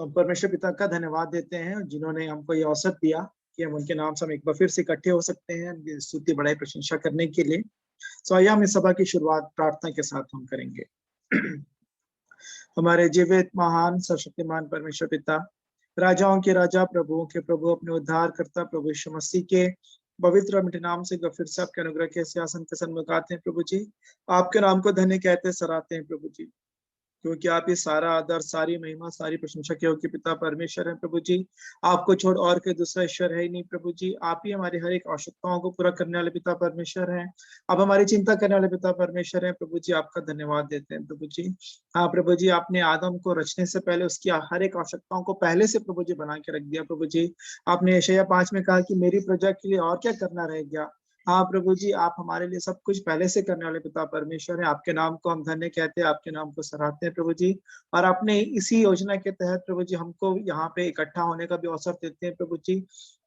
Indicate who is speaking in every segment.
Speaker 1: परमेश्वर पिता का धन्यवाद देते हैं जिन्होंने हमको ये अवसर दिया कि हम उनके नाम से हम एक बार फिर से इकट्ठे हो सकते हैं उनकी स्तुति बड़ाई प्रशंसा करने के लिए। आइए हम इस सभा की शुरुआत प्रार्थना के साथ हम करेंगे। हमारे जीवित महान सर्वशक्तिमान परमेश्वर पिता, राजाओं के राजा, प्रभुओं के प्रभु, अपने उद्धार करता प्रभु यीशु मसीह के पवित्र और मीठे नाम से फिर से आपके अनुग्रह के सिंहासन के सन्मुख आते हैं प्रभु जी। आपके नाम को धन्य कहते सराहते हैं प्रभु जी, क्योंकि आप ही सारा आदर, सारी महिमा, सारी प्रशंसा के योग्य पिता परमेश्वर है प्रभु जी। आपको छोड़ और कोई दूसरा ईश्वर है ही नहीं प्रभु जी। आप ही हमारी हर एक आवश्यकताओं को पूरा करने वाले पिता परमेश्वर हैं। आप हमारी चिंता करने वाले पिता परमेश्वर हैं प्रभु जी। आपका धन्यवाद देते हैं प्रभु जी। हाँ प्रभु जी, आपने आदम को रचने से पहले उसकी हर एक आवश्यकताओं को पहले से प्रभु जी बना के रख दिया प्रभु जी। आपने यशायाह 5 में कहा कि मेरी प्रजा के लिए और क्या करना रह गया। हाँ प्रभु जी, आप हमारे लिए सब कुछ पहले से करने वाले पिता परमेश्वर है। आपके नाम को हम धन्य कहते हैं, आपके नाम को सराहते हैं प्रभु जी। और आपने इसी योजना के तहत प्रभु जी हमको यहाँ पे इकट्ठा होने का भी अवसर देते हैं प्रभु जी।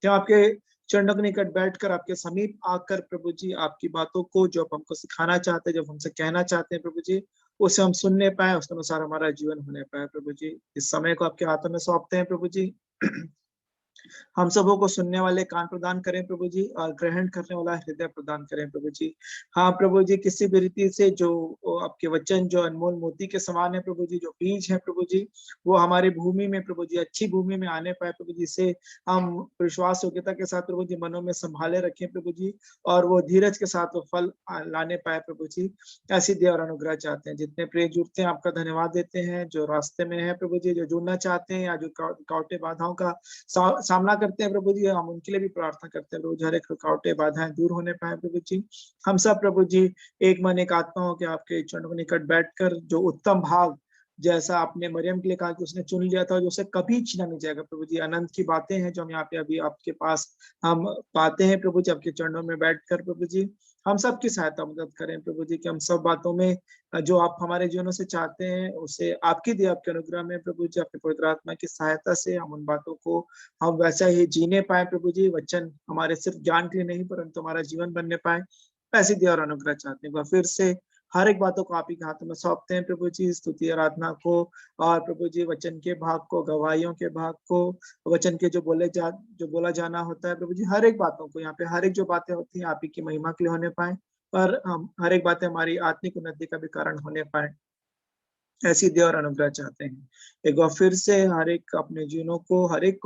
Speaker 1: जब आपके चरणों के निकट बैठकर, आपके समीप आकर प्रभु जी, आपकी बातों को जो आप हमको सिखाना चाहते हैं, जब हमसे कहना चाहते हैं प्रभु जी, उसे हम सुनने पाए, उस अनुसार हमारा जीवन होने पाए प्रभु जी। इस समय को आपके हाथों में सौंपते हैं प्रभु जी। हम सबों को सुनने वाले कान प्रदान करें प्रभु जी, और ग्रहण करने वाला हृदय प्रदान करें प्रभु जी। हाँ प्रभु जी, किसी भी रीति से जो आपके वचन जो अनमोल मोती के समान है प्रभु जी, जो बीज है प्रभु जी, वो हमारी भूमि में प्रभु जी, अच्छी भूमि में आने पाए प्रभु जी, से हम विश्वास योग्यता के साथ प्रभु जी मनों में संभाले रखें प्रभु जी, और वो धीरज के साथ वो फल लाने पाए प्रभु जी। ऐसी दया और अनुग्रह चाहते हैं। जितने प्रिय जुड़ते हैं आपका धन्यवाद देते हैं, जो रास्ते में है प्रभु जी, जो जुड़ना चाहते हैं या जो रुकावटें बाधाओं का सामना करते हैं प्रभु जी, हम उनके लिए भी प्रार्थना करते हैं प्रभु जी। हर एक रुकावटें बाधाएं दूर होने पाए प्रभु जी। हम सब प्रभु जी एक मन एक आत्मा हो के आपके चरणों के निकट बैठकर जो उत्तम भाग, जैसा आपने मरियम के लिए कहा कि उसने चुन लिया था, जो उसे कभी छीना नहीं जाएगा प्रभु जी। अनंत की बातें हैं जो हम यहाँ पे अभी आपके पास हम पाते हैं प्रभु जी, आपके चरणों में बैठकर प्रभु जी। हम सबकी सहायता मदद करें प्रभु जी, कि हम सब बातों में जो आप हमारे जीवनों से चाहते हैं उसे आपकी दया, आपके अनुग्रह में प्रभु जी, आपके पवित्र आत्मा की सहायता से हम उन बातों को हम वैसा ही जीने पाए प्रभु जी। वचन हमारे सिर्फ ज्ञान के लिए नहीं, परंतु हमारा जीवन बनने पाए, ऐसी दया और अनुग्रह चाहते हैं। फिर से हर एक बातों को आप ही के हाथों में सौंपते हैं प्रभु जी। स्तुति आराधना को, और प्रभु जी वचन के भाग को, गवाहियों के भाग को, वचन के जो बोला जाना होता है प्रभु जी, हर एक बातों को, यहाँ पे हर एक जो बातें होती हैं आप ही की महिमा के लिए होने पाए, पर हम हर एक बातें हमारी आत्मिक उन्नति का भी कारण होने पाए, ऐसी दया और अनुग्रह चाहते हैं। एक बार फिर से हर एक अपने जीवनों को, हर एक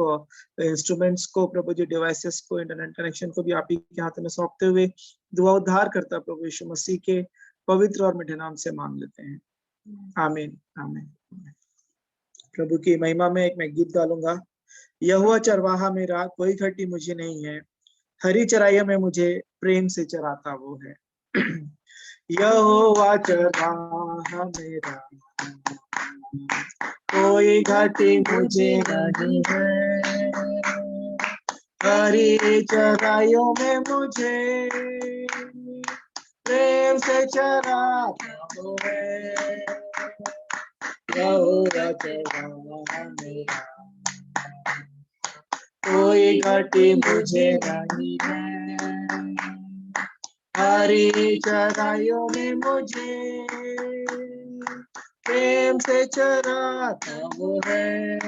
Speaker 1: इंस्ट्रूमेंट्स को प्रभु जी, डिवाइसेस को, इंटरनेट कनेक्शन को भी आप ही के हाथ में सौंपते हुए दुआ उद्धार करता प्रभु यीशु मसीह के पवित्र और मीठे नाम से मांग लेते हैं, आमीन आमीन। प्रभु की महिमा में एक मैं गीत गालूंगा। यहोवा चरवाहा मेरा, कोई घटी मुझे नहीं है, हरी चराइयों में मुझे प्रेम से चराता वो है। यहोवा चरवाहा मेरा, कोई घटी मुझे नहीं है, हरी चराइयों में मुझे प्रेम से चराता वो है। यहोवा चरवाहा मेरा, कोई घटी मुझे नहीं है, हरी चराइयों में मुझे प्रेम से चराता वो है।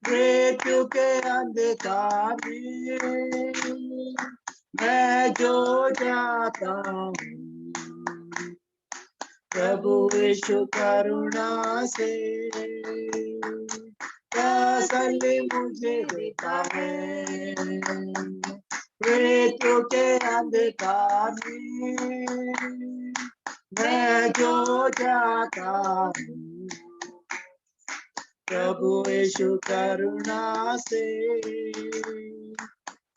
Speaker 1: मृत्यु के अंधकार में मैं जो जाता हूँ, प्रभु यीशु करुणा से तसल्ली मुझे देता है। मृत्यु के अंधकार में मैं जो जाता हूँ, प्रभु यीशु करुणा से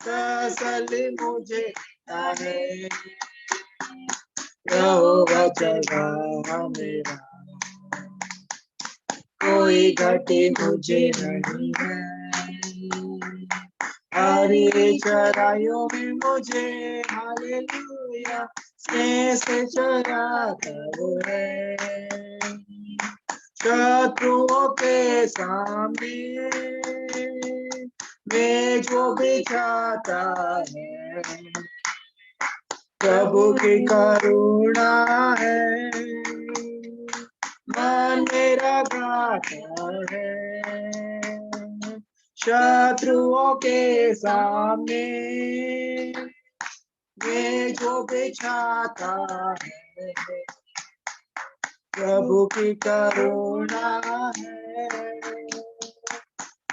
Speaker 1: तसल्ली मुझे देता है। यहोवा चरवाहा मेरा, कोई घटी मुझे नहीं है, हरी चराइयों में मुझे हालेलुया स्नेह से चराता वो है। शत्रुओं के सामने मेज वो बिछाता है, प्रभु की करुणा है मन मेरा गाता है शत्रुओं के सामने, वे जो बिछाता है प्रभु की करुणा है।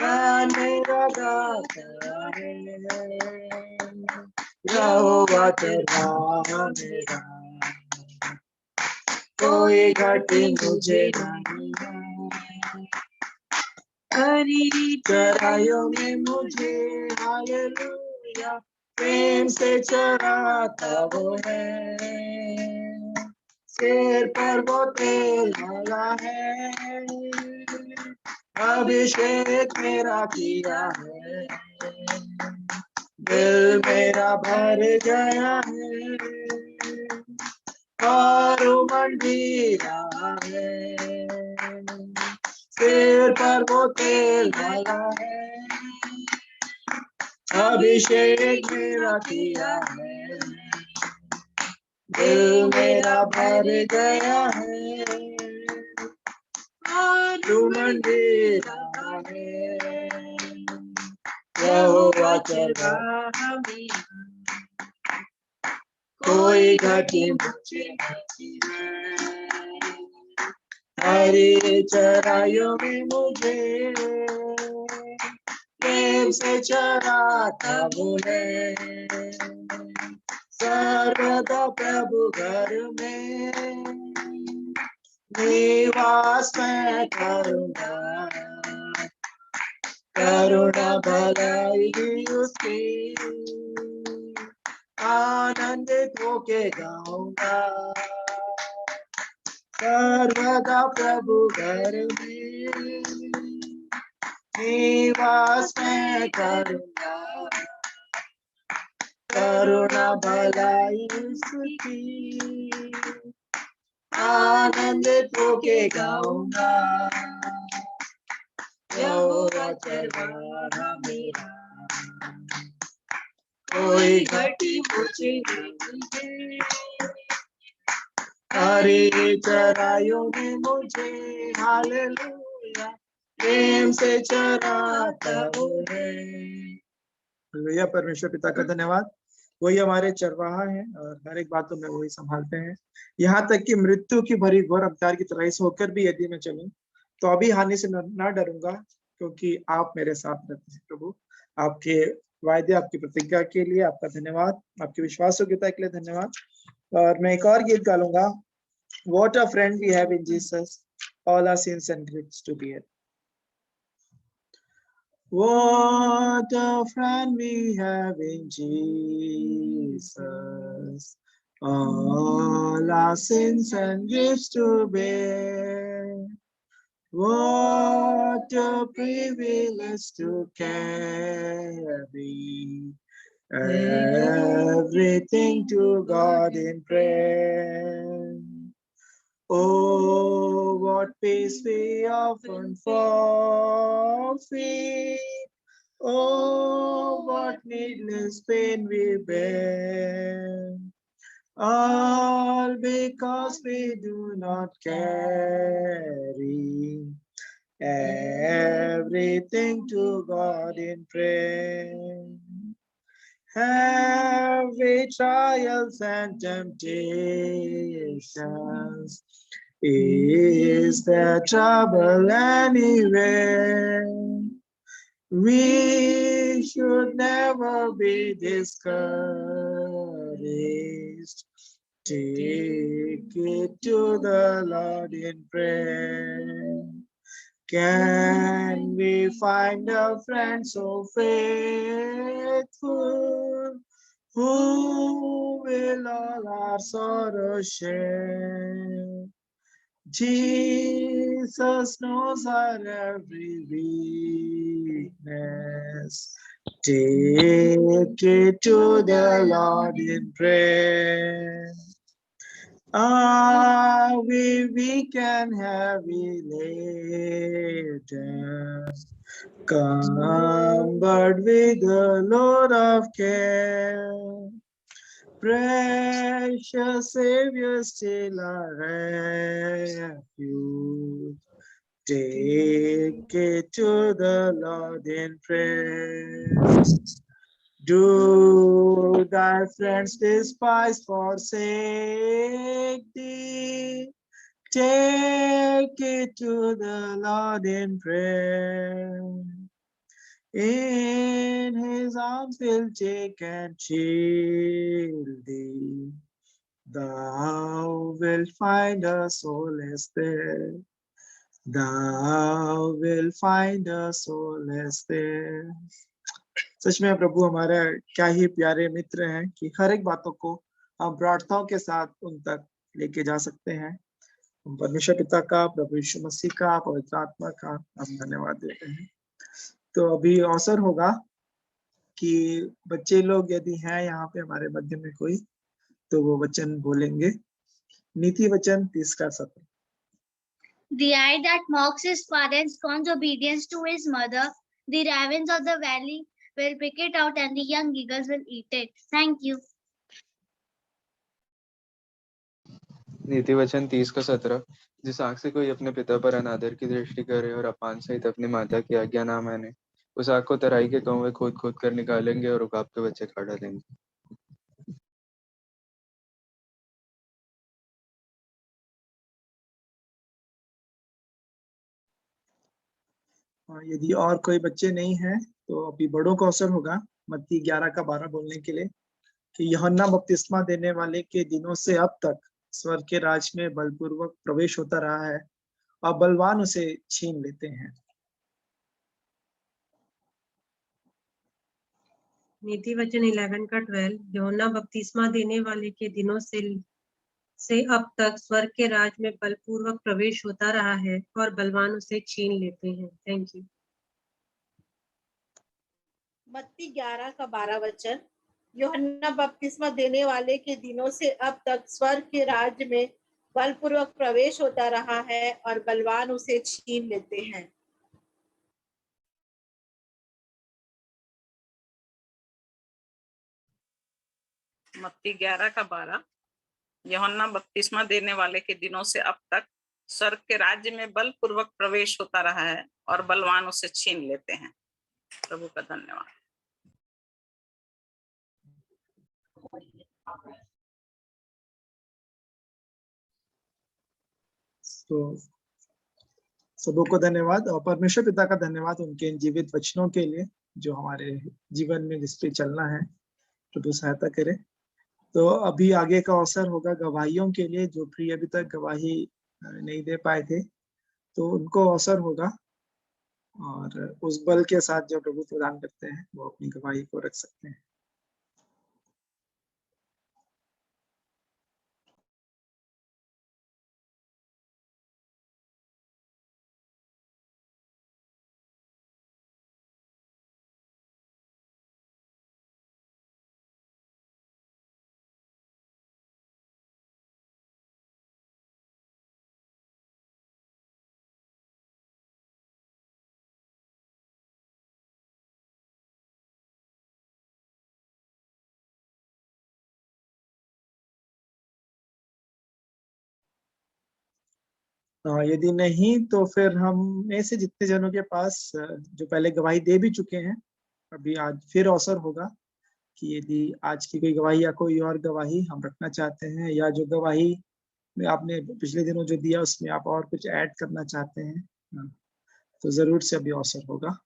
Speaker 1: मन मेरा गाता है यहोवा चरवाहा मेरा, कोई घटी मुझे नहीं है। हरी चराइयों में मुझे हालेलुया प्रेम से चराता वो है। सिर पर वो तेल डाला है, अभिषेक मेरा किया है। दिल मेरा भर गया है और मंडीरा है। सिर पर वो तेल डाला है, अभिषेक मेरा किया है। दिल मेरा भर गया है और मंडीरा है। यहोवा चरवाहा मेरा, कोई घटी मुझे नहीं है। हरी चराइयों में मुझे प्रेम से चराता वो है। सर्वदा प्रभु घर में निवास मैं करूँगा, करुणा भलाई उसकी आनंदित होके गाऊंगा। सर्वदा प्रभु घर में निवास मैं करूँगा, करुणा भलाई उसकी आनंदित होके गाऊंगा। यहोवा चरवाहा मेरा, कोई घटी मुझे नहीं है। हरी चराइयों में मुझे हालेलुया प्रेम से चराता वो है। हालेलुया, परमेश्वर पिता का धन्यवाद। वही हमारे चरवाहा हैं और हर एक बातों में वही संभालते हैं। यहाँ तक कि मृत्यु की भरी घोर अवतार की तरह से होकर भी यदि मैं चलूं तो अभी हानि से न डरूंगा, क्योंकि आप मेरे साथ रहते हैं। प्रभु, आपके वायदे, आपकी प्रतिज्ञा के लिए आपका धन्यवाद, आपकी विश्वासयोग्यता के लिए धन्यवाद। और मैं एक और गीत गाऊंगा, What a friend we have in Jesus, all our sins and griefs to bear. What a friend we have in Jesus, all our sins and griefs to bear. What a privilege to carry everything to God in prayer. Oh, what peace we often forfeit. Oh, what needless pain we bear. All because we do not carry everything to God in prayer. Heavy trials and temptations, is there trouble anywhere? We should never be discouraged. Take it to the Lord in prayer. Can we find a friend so faithful, who will all our sorrow share? Jesus knows our every weakness. Take it to the Lord in prayer. We weak and heavy laden, cumbered with a load of care. precious Savior, still our refuge. Take it to the Lord in prayer. Do thy friends despise, forsake thee? Take it to the Lord in prayer. In his arms he'll take and shield thee. Thou wilt find a solace there. Thou wilt find a solace there. सच में प्रभु हमारे क्या ही प्यारे मित्र हैं कि हर एक बातों को हम प्रार्थनाओं के साथ उन तक लेके जा सकते हैं। हम परमेश्वर पिता का, प्रभु यीशु मसीह का, पवित्र आत्मा का हम धन्यवाद देते हैं। तो अभी अवसर होगा कि बच्चे लोग यदि हैं यहाँ पे हमारे मध्य में कोई, तो वो वचन बोलेंगे। नीति वचन 30 का 17।
Speaker 2: The eye that mocks his father and scorns obedience to his mother, the ravens of the valley will pick it out and the young eagles will eat it. Thank you.
Speaker 3: नीति वचन 30 का 17। जिस आंख से कोई अपने पिता पर अनादर की दृष्टि करे और अपान सहित अपनी माता की आज्ञा ना माने, उस आंख को तराई के कौवे खोद खोद कर निकालेंगे और उकाब के बच्चे खा डालेंगे।
Speaker 1: यदि और कोई बच्चे नहीं हैं तो अभी बड़ों का अवसर होगा मत्ती 11 का 12 बोलने के लिए कि यूहन्ना बपतिस्मा देने वाले के दिनों से अब तक स्वर्ग के राज में बलपूर्वक प्रवेश होता रहा है और बलवान उसे छीन लेते हैं।
Speaker 4: नीति वचन 11 का 12। यूहन्ना बपतिस्मा देने वाले के दिनों से अब तक स्वर्ग के राज में बलपूर्वक प्रवेश होता रहा है और बलवान उसे छीन लेते हैं। Thank you.
Speaker 5: मत्ती 11 का 12 वचन। यूहन्ना बपतिस्मा देने वाले के दिनों से अब तक स्वर्ग के राज्य में बलपूर्वक प्रवेश होता रहा है और बलवान उसे छीन लेते हैं।
Speaker 6: मत्ती 11 का 12। यूहन्ना बपतिस्मा देने वाले के दिनों से अब तक स्वर्ग के राज्य में बलपूर्वक प्रवेश होता रहा है और बलवान उसे छीन लेते हैं। प्रभु का धन्यवाद।
Speaker 1: तो सबको धन्यवाद और परमेश्वर पिता का धन्यवाद उनके इन जीवित वचनों के लिए जो हमारे जीवन में जिस पे चलना है, प्रभु सहायता करे। तो अभी आगे का अवसर होगा गवाहियों के लिए, जो प्रिय अभी तक गवाही नहीं दे पाए थे तो उनको अवसर होगा और उस बल के साथ जो प्रभु प्रदान करते हैं वो अपनी गवाही को रख सकते हैं। यदि नहीं तो फिर हम में से जितने जनों के पास जो पहले गवाही दे भी चुके हैं, अभी आज फिर अवसर होगा कि यदि आज की कोई गवाही या कोई और गवाही हम रखना चाहते हैं या जो गवाही में आपने पिछले दिनों जो दिया उसमें आप और कुछ ऐड करना चाहते हैं, तो जरूर से अभी अवसर होगा।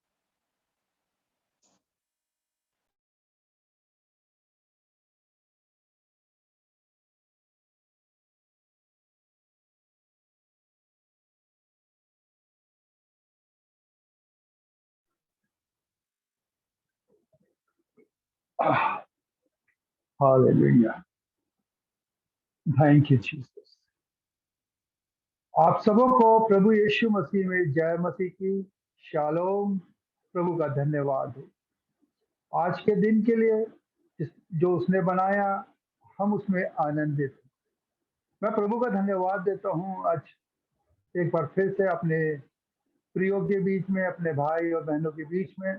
Speaker 7: Hallelujah. Thank you, Jesus. आप सबों को प्रभु यीशु मसीह में जय मसीह की शालोम। प्रभु का धन्यवाद हो आज के दिन के लिए जो उसने बनाया, हम उसमें आनंदित हैं। मैं प्रभु का धन्यवाद देता हूँ आज एक बार फिर से अपने प्रियों के बीच में, अपने भाई और बहनों के बीच में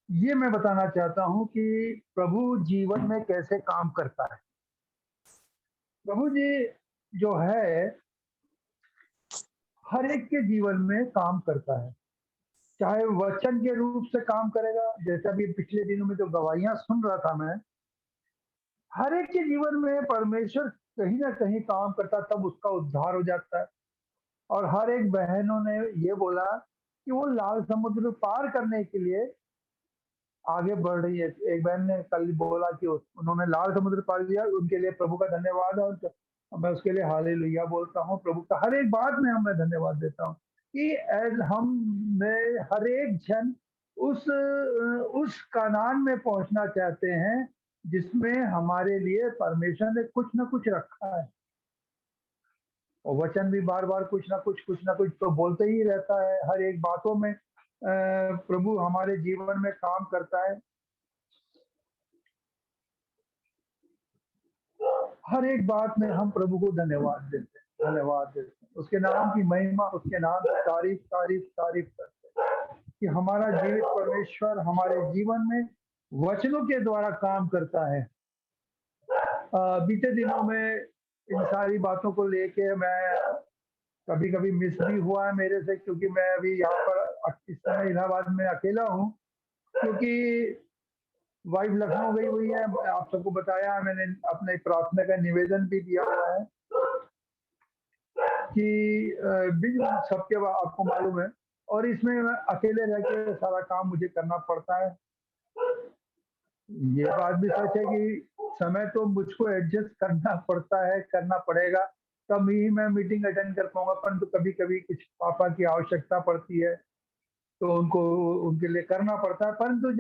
Speaker 7: ये मैं बताना चाहता हूँ कि प्रभु जीवन में कैसे काम करता है। प्रभु जी जो है हर एक के जीवन में काम करता है, चाहे वचन के रूप से काम करेगा, जैसे अभी पिछले दिनों में जो गवाहियां सुन रहा था मैं, हर एक के जीवन में परमेश्वर कहीं ना कहीं काम करता, तब उसका उद्धार हो जाता है। और हर एक बहनों ने ये बोला कि वो लाल समुद्र पार करने के लिए आगे बढ़ रही है। एक बहन ने कल बोला कि उन्होंने लाल समुद्र पार किया, उनके लिए प्रभु का धन्यवाद है, और मैं उसके लिए हालेलुया बोलता हूँ। प्रभु का हर एक बात में मैं धन्यवाद देता हूँ कि एज हम में हर एक जन उस कानान में पहुंचना चाहते हैं जिसमें हमारे लिए परमेश्वर ने कुछ ना कुछ रखा है। और वचन भी बार बार कुछ ना कुछ तो बोलते ही रहता है। हर एक बातों में प्रभु हमारे जीवन में काम करता है। हर एक बात में हम प्रभु को धन्यवाद देते हैं, उसके नाम की महिमा, उसके नाम की तारीफ तारीफ तारीफ करते हैं कि हमारा जीवित परमेश्वर हमारे जीवन में वचनों के द्वारा काम करता है। बीते दिनों में इन सारी बातों को लेके मैं कभी कभी मिस भी हुआ है मेरे से, क्योंकि मैं अभी यहाँ पर इस समय इलाहाबाद में अकेला हूँ, क्योंकि वाइफ लखनऊ गई हुई है। आप सबको बताया है, मैंने अपने प्रार्थना का निवेदन भी दिया हुआ है कि सबके आपको मालूम है, और इसमें मैं अकेले रह के सारा काम मुझे करना पड़ता है। ये बात भी सच है कि समय तो मुझको एडजस्ट करना पड़ता है, करना पड़ेगा, तब ही मैं मीटिंग अटेंड कर पाऊंगा। परंतु कभी कभी कुछ पापा की आवश्यकता पड़ती है तो उनको उनके लिए करना पड़ता है। परंतु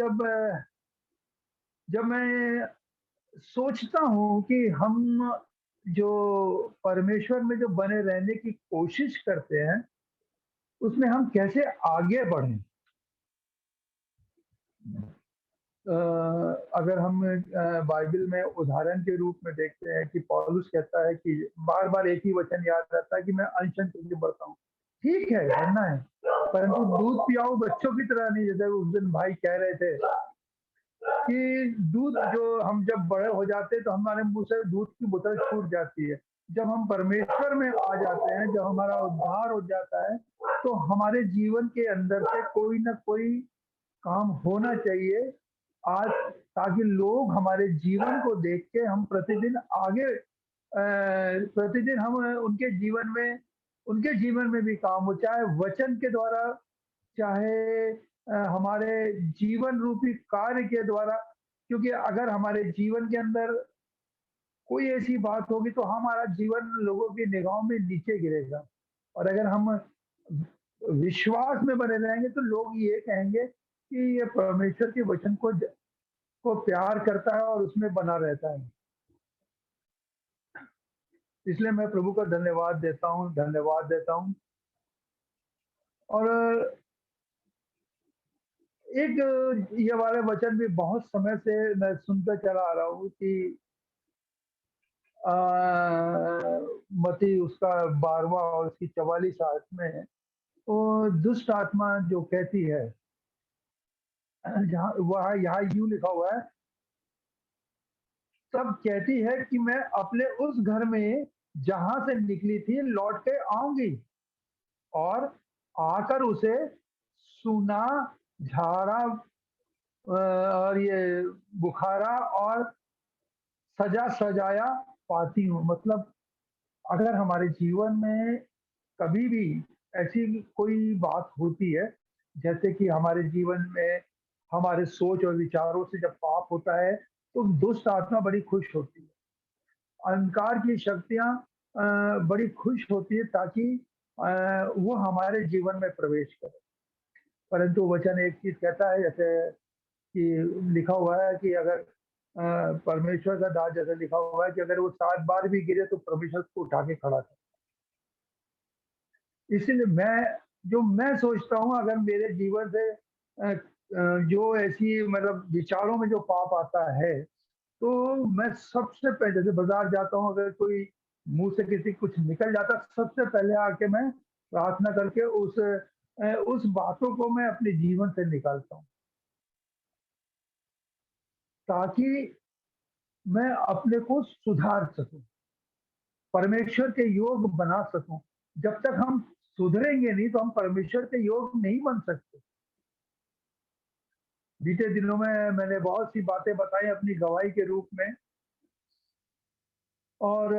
Speaker 7: जब मैं सोचता हूँ कि हम जो परमेश्वर में जो बने रहने की कोशिश करते हैं, उसमें हम कैसे आगे बढ़ें। अगर हम बाइबल में उदाहरण के रूप में देखते हैं कि पौलुस कहता है कि बार बार एक ही वचन याद रहता है कि मैं अनशन करके बढ़ता हूँ। ठीक है, बढ़ना है, परंतु दूध पियाओ बच्चों की तरह नहीं। जैसे उस दिन भाई कह रहे थे कि दूध जो हम जब बड़े हो जाते हैं तो हमारे मुंह से दूध की बोतल छूट जाती है। जब हम परमेश्वर में आ जाते हैं, जब हमारा उद्धार हो जाता है, तो हमारे जीवन के अंदर से कोई ना कोई काम होना चाहिए आज, ताकि लोग हमारे जीवन को देख के हम प्रतिदिन आगे प्रतिदिन हम उनके जीवन में भी काम हो, चाहे वचन के द्वारा, चाहे हमारे जीवन रूपी कार्य के द्वारा। क्योंकि अगर हमारे जीवन के अंदर कोई ऐसी बात होगी तो हमारा जीवन लोगों की निगाहों में नीचे गिरेगा। और अगर हम विश्वास में बने रहेंगे तो लोग ये कहेंगे कि ये परमेश्वर के वचन को प्यार करता है और उसमें बना रहता है। इसलिए मैं प्रभु का धन्यवाद देता हूँ। और एक ये वाले वचन भी बहुत समय से मैं सुनता चला आ रहा हूँ कि मती उसका 12वां और उसकी 44 आयत में वो दुष्ट आत्मा जो कहती है, जहाँ वह यहाँ यूं लिखा हुआ है, तब कहती है कि मैं अपने उस घर में जहां से निकली थी लौट के आऊंगी और आकर उसे सूना, झाड़ा और ये बुखारा और सजा सजाया पाती हूँ। मतलब अगर हमारे जीवन में कभी भी ऐसी कोई बात होती है, जैसे कि हमारे जीवन में हमारे सोच और विचारों से जब पाप होता है, तो दुष्ट आत्मा बड़ी खुश होती है, अंधकार की शक्तियां बड़ी खुश होती है, ताकि वो हमारे जीवन में प्रवेश करे। परंतु वचन एक चीज कहता है, जैसे कि लिखा हुआ है कि अगर परमेश्वर का दास, जैसे लिखा हुआ है कि अगर वो 7 बार भी गिरे तो परमेश्वर को उठा के खड़ा कर। इसीलिए मैं सोचता हूँ, अगर मेरे जीवन से जो ऐसी मतलब विचारों में जो पाप आता है, तो मैं सबसे पहले, जैसे बाजार जाता हूँ, अगर कोई मुंह से किसी कुछ निकल जाता, सबसे पहले आके मैं प्रार्थना करके उस बातों को मैं अपने जीवन से निकालता हूँ। ताकि मैं अपने को सुधार सकूं, परमेश्वर के योग बना सकूं। जब तक हम सुधरेंगे नहीं तो हम परमेश्वर के योग नहीं बन सकते। बीते दिनों में मैंने बहुत सी बातें बताई अपनी गवाही के रूप में, और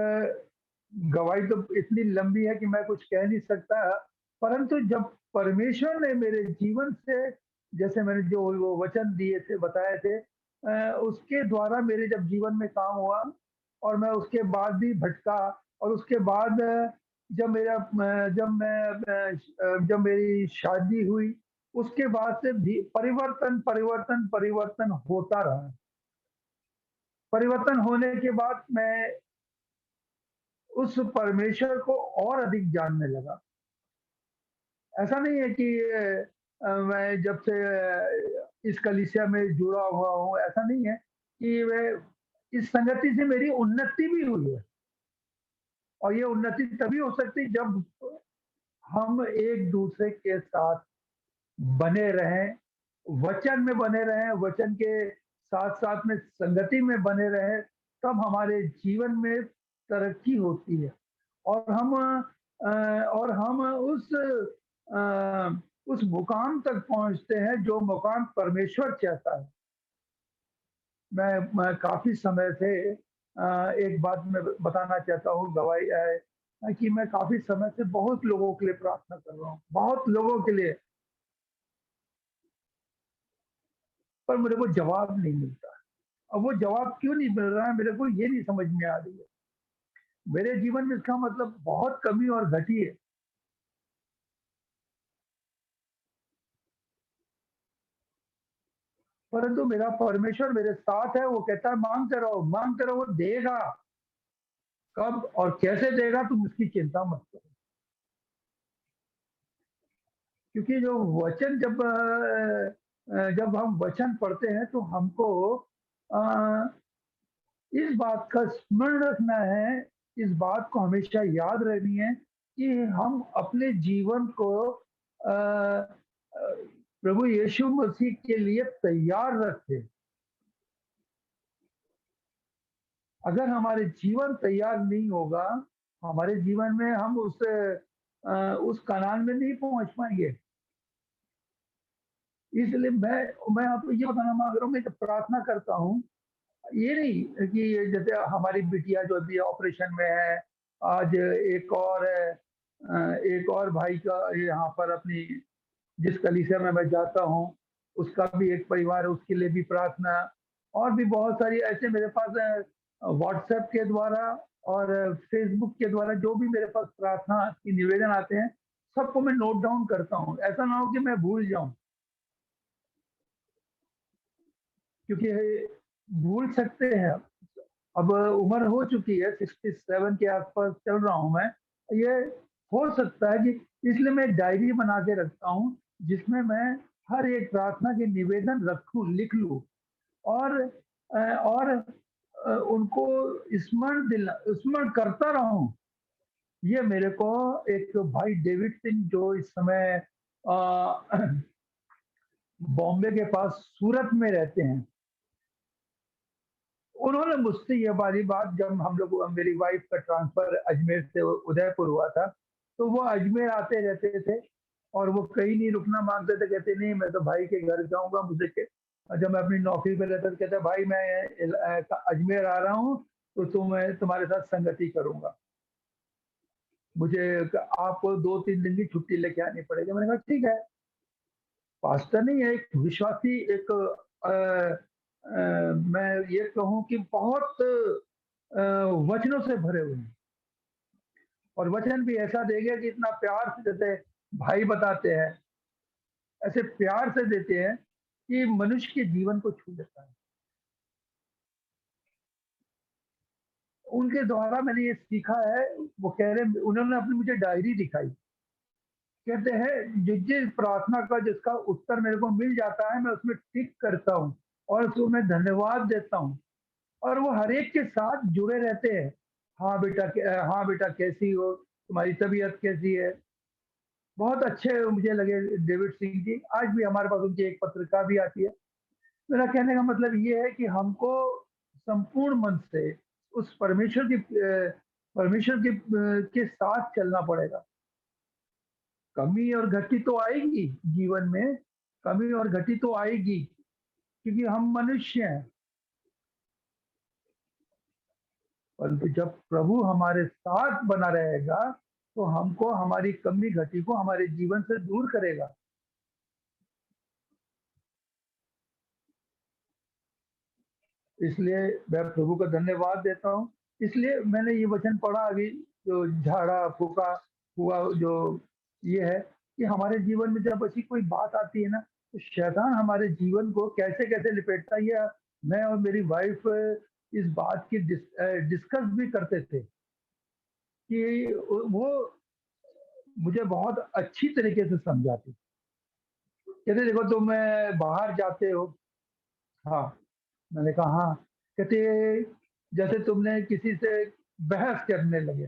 Speaker 7: गवाही तो इतनी लंबी है कि मैं कुछ कह नहीं सकता, परंतु जब परमेश्वर ने मेरे जीवन से, जैसे मैंने जो वो वचन दिए थे, बताए थे, उसके द्वारा मेरे जब जीवन में काम हुआ और मैं उसके बाद भी भटका, और उसके बाद जब मेरा जब मेरी शादी हुई, उसके बाद से भी परिवर्तन परिवर्तन परिवर्तन होता रहा। परिवर्तन होने के बाद मैं उस परमेश्वर को और अधिक जानने लगा। ऐसा नहीं है कि मैं जब से इस कलीसिया में जुड़ा हुआ हूँ, ऐसा नहीं है कि मैं इस संगति से मेरी उन्नति भी हुई है, और ये उन्नति तभी हो सकती है जब हम एक दूसरे के साथ बने रहें, वचन में बने रहें, वचन के साथ साथ में संगति में बने रहें, तब हमारे जीवन में तरक्की होती है, और हम उस मुकाम तक पहुंचते हैं जो मुकाम परमेश्वर चाहता है। मैं काफी समय से एक बात मैं बताना चाहता हूँ, गवाही है कि मैं काफी समय से बहुत लोगों के लिए प्रार्थना कर रहा हूँ, बहुत लोगों के लिए, पर मेरे को जवाब नहीं मिलता। अब वो जवाब क्यों नहीं मिल रहा है, मेरे को ये नहीं समझ में आ रही है। मेरे जीवन में इसका मतलब बहुत कमी और घटी है। परंतु मेरा परमेश्वर मेरे साथ है, वो कहता है मांगते रहो, वो देगा। कब और कैसे देगा तुम उसकी चिंता मत करो, क्योंकि जो वचन जब हम वचन पढ़ते हैं तो हमको इस बात का स्मरण रखना है, इस बात को हमेशा याद रखनी है कि हम अपने जीवन को प्रभु यीशु मसीह के लिए तैयार रखें। अगर हमारे जीवन तैयार नहीं होगा, हमारे जीवन में हम उस कनान में नहीं पहुंच पाएंगे। इसलिए मैं आपको ये बताना मांग रहा हूँ, मैं जब प्रार्थना करता हूँ, ये नहीं कि जैसे हमारी बिटिया जो अभी ऑपरेशन में है, आज एक और भाई का यहाँ पर अपनी जिस कलीसिया में मैं जाता हूँ उसका भी एक परिवार है, उसके लिए भी प्रार्थना, और भी बहुत सारी ऐसे मेरे पास व्हाट्सएप के द्वारा और फेसबुक के द्वारा जो भी मेरे पास प्रार्थना की निवेदन आते हैं, सबको मैं नोट डाउन करता हूँ। ऐसा ना हो कि मैं भूल जाऊं, क्योंकि भूल सकते हैं। अब उम्र हो चुकी है, 67 के आसपास चल रहा हूं मैं, ये हो सकता है कि, इसलिए मैं डायरी बना के रखता हूँ जिसमें मैं हर एक प्रार्थना के निवेदन लिख लूं, और उनको स्मरण करता रहूं। ये मेरे को एक भाई डेविड सिंह जो इस समय बॉम्बे के पास सूरत में रहते हैं, उन्होंने मुझसे ये वाली बात, जब हम लोग मेरी वाइफ का ट्रांसफर अजमेर से उदयपुर हुआ था, तो वो अजमेर आते रहते थे और वो कहीं नहीं रुकना मांगते थे। कहते नहीं मैं तो भाई के घर जाऊंगा, जब मैं अपनी नौकरी पे रहता तो कहता भाई मैं अजमेर आ रहा हूँ तो मैं तुम्हारे साथ संगति करूंगा, मुझे आपको 2-3 दिन की छुट्टी लेके आनी पड़ेगी। मैंने कहा ठीक है। पास्टर नहीं है, एक विश्वासी, एक मैं ये कहूँ कि बहुत वचनों से भरे हुए हैं, और वचन भी ऐसा देंगे कि इतना प्यार से, जैसे भाई बताते हैं ऐसे प्यार से देते हैं कि मनुष्य के जीवन को छू लेता है। उनके द्वारा मैंने ये सीखा है। वो कह रहे, उन्होंने अपनी मुझे डायरी दिखाई, कहते हैं जिस प्रार्थना का जिसका उत्तर मेरे को मिल जाता है मैं उसमें टिक करता हूँ और उसको मैं धन्यवाद देता हूँ, और वो हर एक के साथ जुड़े रहते हैं। हाँ बेटा कैसी हो, तुम्हारी तबीयत कैसी है। बहुत अच्छे मुझे लगे डेविड सिंह जी। आज भी हमारे पास उनकी एक पत्रिका भी आती है, मेरा कहने का मतलब ये है कि हमको संपूर्ण मन से उस परमेश्वर के साथ चलना पड़ेगा। कमी और घटी तो आएगी जीवन में, कमी और घटी तो आएगी, क्योंकि हम मनुष्य हैं। परंतु जब प्रभु हमारे साथ बना रहेगा तो हमको हमारी कमी घटी को हमारे जीवन से दूर करेगा। इसलिए मैं प्रभु का धन्यवाद देता हूँ। इसलिए मैंने ये वचन पढ़ा अभी, जो झाड़ा फूका हुआ जो ये है कि हमारे जीवन में जब ऐसी कोई बात आती है ना, तो शैतान हमारे जीवन को कैसे कैसे लिपेटता है। ये मैं और मेरी वाइफ इस बात की डिस्कस भी करते थे कि वो मुझे बहुत अच्छी तरीके से समझाती। कहते देखो तुम बाहर जाते हो, हाँ मैंने कहा हाँ। कहते जैसे तुमने किसी से बहस करने लगे,